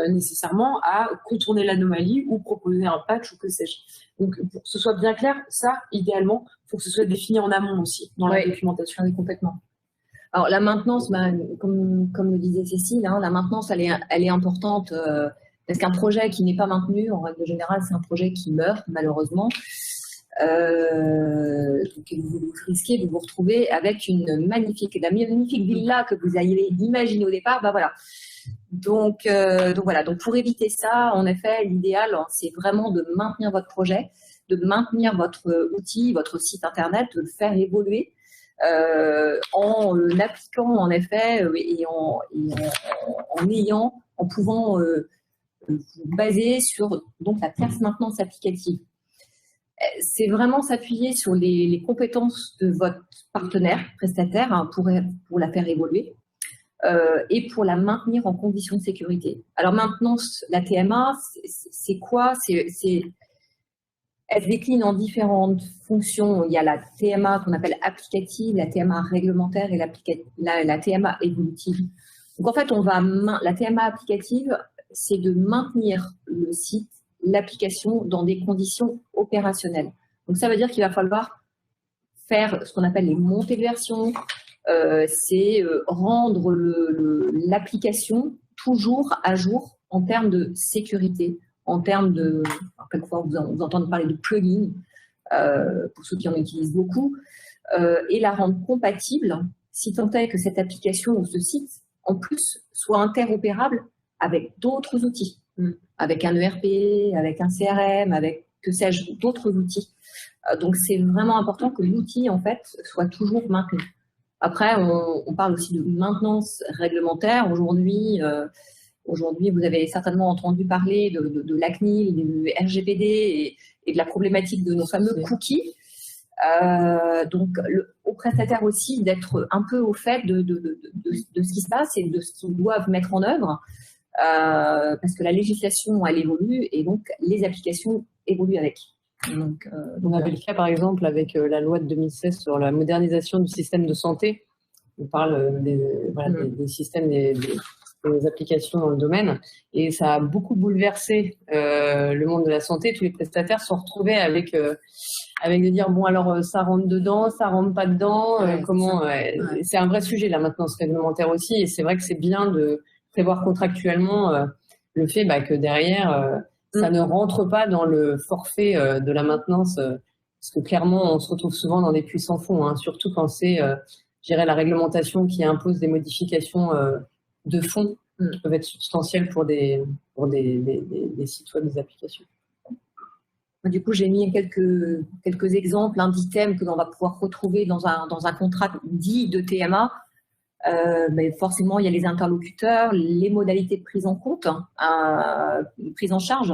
nécessairement à contourner l'anomalie ou proposer un patch ou que sais-je. Donc, pour que ce soit bien clair, ça, idéalement, il faut que ce soit défini en amont aussi, dans la documentation. Oui, complètement. Alors, la maintenance, comme le disait Cécile, hein, la maintenance, elle est importante parce qu'un projet qui n'est pas maintenu, en règle générale, c'est un projet qui meurt, malheureusement. Donc vous risquez de vous retrouver avec la magnifique villa que vous aviez imaginée au départ. Bah voilà. Donc voilà. Donc pour éviter ça, en effet, l'idéal, c'est vraiment de maintenir votre projet, de maintenir votre outil, votre site internet, de le faire évoluer en appliquant en effet en pouvant vous baser sur donc la tierce maintenance applicative. C'est vraiment s'appuyer sur les compétences de votre partenaire, prestataire, hein, pour la faire évoluer et pour la maintenir en conditions de sécurité. Alors maintenant, la TMA, c'est quoi? Elle se décline en différentes fonctions. Il y a la TMA qu'on appelle applicative, la TMA réglementaire et la TMA évolutive. Donc en fait, la TMA applicative, c'est de maintenir le site, l'application dans des conditions opérationnelles. Donc ça veut dire qu'il va falloir faire ce qu'on appelle les montées de version, c'est rendre l'application toujours à jour en termes de sécurité, en termes de, quelquefois vous entendez parler de plugins, pour ceux qui en utilisent beaucoup, et la rendre compatible, si tant est que cette application ou ce site, en plus, soit interopérable avec d'autres outils. Avec un ERP, avec un CRM, avec, que sais-je, d'autres outils. Donc, c'est vraiment important que l'outil, en fait, soit toujours maintenu. Après, on parle aussi de maintenance réglementaire. Aujourd'hui, vous avez certainement entendu parler de l'ACNIL, du RGPD et de la problématique de nos fameux cookies. Donc, aux prestataires aussi d'être un peu au fait de ce qui se passe et de ce qu'ils doivent mettre en œuvre. Parce que la législation, elle évolue et donc les applications évoluent avec. Donc, on avait le cas, par exemple, avec la loi de 2016 sur la modernisation du système de santé. On parle des systèmes, des applications dans le domaine. Et ça a beaucoup bouleversé le monde de la santé. Tous les prestataires se sont retrouvés avec de dire, bon, alors ça rentre dedans, ça rentre pas dedans. C'est un vrai sujet, la maintenance réglementaire aussi. Et c'est vrai que c'est bien de prévoir contractuellement le fait que derrière, ça ne rentre pas dans le forfait de la maintenance, parce que clairement, on se retrouve souvent dans des puits sans fond, hein, surtout quand c'est, je dirais, la réglementation qui impose des modifications de fond qui peuvent être substantielles pour des sites web, des applications. Du coup, j'ai mis quelques exemples d'items que l'on va pouvoir retrouver dans un contrat dit de TMA. Mais forcément, il y a les interlocuteurs, les modalités de prise en compte, prise en charge.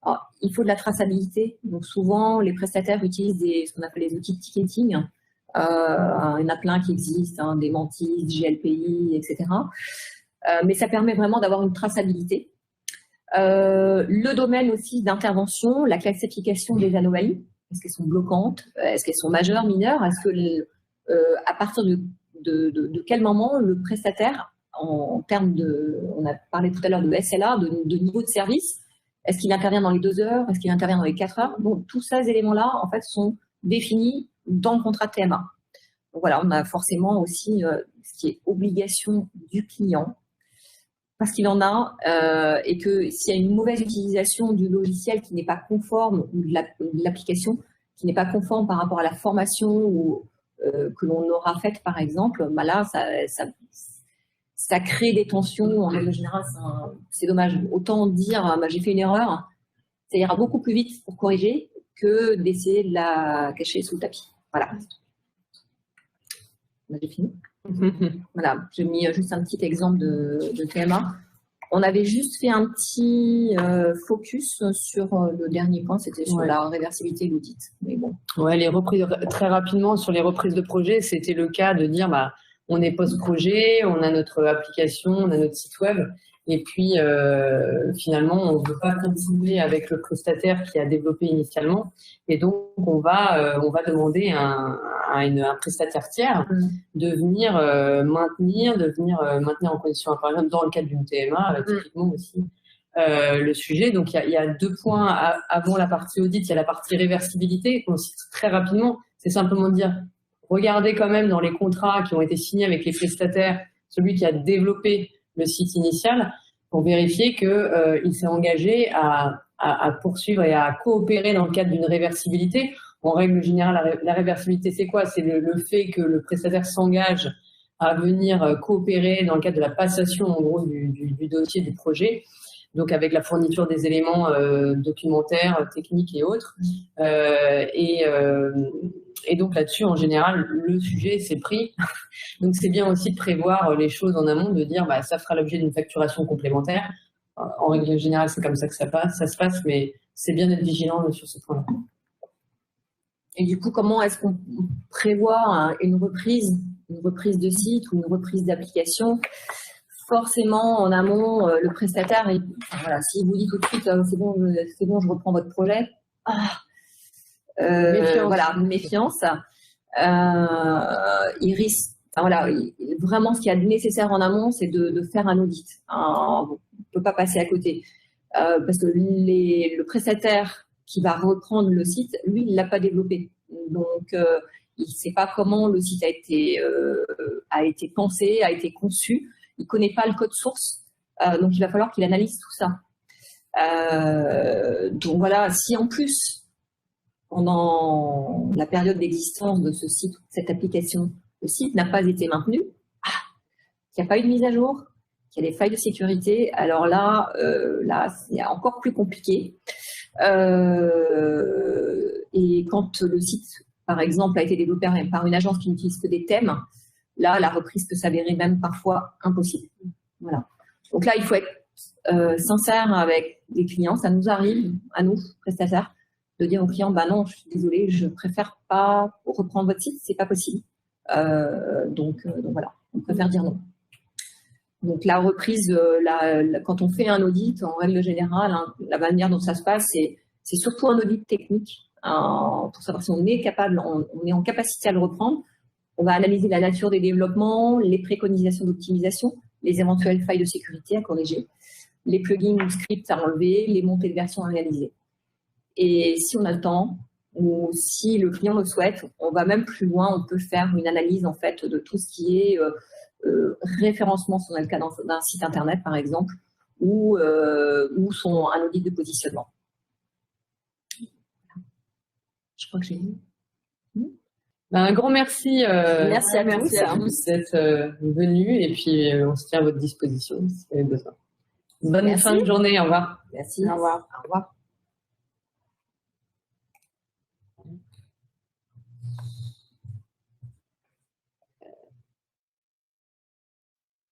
Alors, il faut de la traçabilité. Donc souvent, les prestataires utilisent ce qu'on appelle les outils de ticketing. Il y en a plein qui existent, des Mantis, GLPI, etc. Mais ça permet vraiment d'avoir une traçabilité. Le domaine aussi d'intervention, la classification des anomalies. Est-ce qu'elles sont bloquantes? Est-ce qu'elles sont majeures, mineures? Est-ce que à partir de quel moment le prestataire, en termes on a parlé tout à l'heure de SLA, de niveau de service, est-ce qu'il intervient dans les 2 heures? Est-ce qu'il intervient dans les 4 heures? Bon, tous ces éléments-là, en fait, sont définis dans le contrat de TMA. Donc voilà, on a forcément aussi ce qui est obligation du client. parce qu'il en a, et que s'il y a une mauvaise utilisation du logiciel qui n'est pas conforme, ou de l'application qui n'est pas conforme par rapport à la formation ou, que l'on aura faite, par exemple, bah là, ça crée des tensions. En règle générale, c'est dommage. Autant dire, bah, j'ai fait une erreur, ça ira beaucoup plus vite pour corriger que d'essayer de la cacher sous le tapis. Voilà. J'ai fini. Voilà, j'ai mis juste un petit exemple de TMA. On avait juste fait un petit focus sur le dernier point, c'était sur la réversibilité et l'audit. Mais bon. Ouais, les reprises, très rapidement, sur les reprises de projet, c'était le cas de dire, bah, on est post-projet, on a notre application, on a notre site web, et puis finalement, on ne veut pas continuer avec le prestataire qui a développé initialement, et donc on va demander à un prestataire tiers de venir maintenir en condition, par exemple, dans le cadre d'une TMA, typiquement aussi. Le sujet. Donc, il y a 2 points avant la partie audit. Il y a la partie réversibilité qu'on cite très rapidement. C'est simplement de dire, regardez quand même dans les contrats qui ont été signés avec les prestataires, celui qui a développé le site initial, pour vérifier qu'il s'est engagé à poursuivre et à coopérer dans le cadre d'une réversibilité. En règle générale, la réversibilité, c'est quoi? C'est le fait que le prestataire s'engage à venir coopérer dans le cadre de la passation, en gros, du dossier du projet. Donc avec la fourniture des éléments documentaires, techniques et autres. Et donc là-dessus, en général, le sujet c'est pris. Donc c'est bien aussi de prévoir les choses en amont, de dire bah, ça fera l'objet d'une facturation complémentaire. En règle générale, c'est comme ça que ça se passe, mais c'est bien d'être vigilant sur ce point-là. Et du coup, comment est-ce qu'on prévoit une reprise de site ou une reprise d'application? Forcément, en amont, le prestataire, voilà, s'il vous dit tout de suite, c'est bon, je reprends votre projet. Méfiance. Voilà, méfiance. Il risque, voilà, vraiment, ce qu'il y a de nécessaire en amont, c'est de faire un audit. On ne peut pas passer à côté. Parce que le prestataire qui va reprendre le site, lui, il ne l'a pas développé. Donc, il ne sait pas comment le site a été pensé, a été conçu. Il ne connaît pas le code source, donc il va falloir qu'il analyse tout ça. Donc voilà, si en plus, pendant la période d'existence de ce site, cette application, le site n'a pas été maintenu, qu'il n'y a pas eu de mise à jour, qu'il y a des failles de sécurité, alors là c'est encore plus compliqué. Et quand le site, par exemple, a été développé par une agence qui n'utilise que des thèmes, là, la reprise peut s'avérer même parfois impossible. Voilà. Donc là, il faut être sincère avec les clients. Ça nous arrive, à nous, prestataires, de dire aux clients, bah non, je suis désolée, je préfère pas reprendre votre site, c'est pas possible. Donc voilà, on préfère dire non. Donc la reprise, quand on fait un audit, en règle générale, la manière dont ça se passe, c'est surtout un audit technique pour savoir si on est capable, on est en capacité à le reprendre. On va analyser la nature des développements, les préconisations d'optimisation, les éventuelles failles de sécurité à corriger, les plugins ou scripts à enlever, les montées de version à réaliser. Et si on a le temps, ou si le client le souhaite, on va même plus loin, on peut faire une analyse en fait de tout ce qui est référencement, si on a le cas d'un site internet par exemple, ou un audit de positionnement. Je crois que j'ai dit. Un grand merci. Merci à tous d'être venus et puis on se tient à votre disposition si vous avez besoin. Bonne fin de journée. Au revoir. Merci. Au revoir. Au revoir.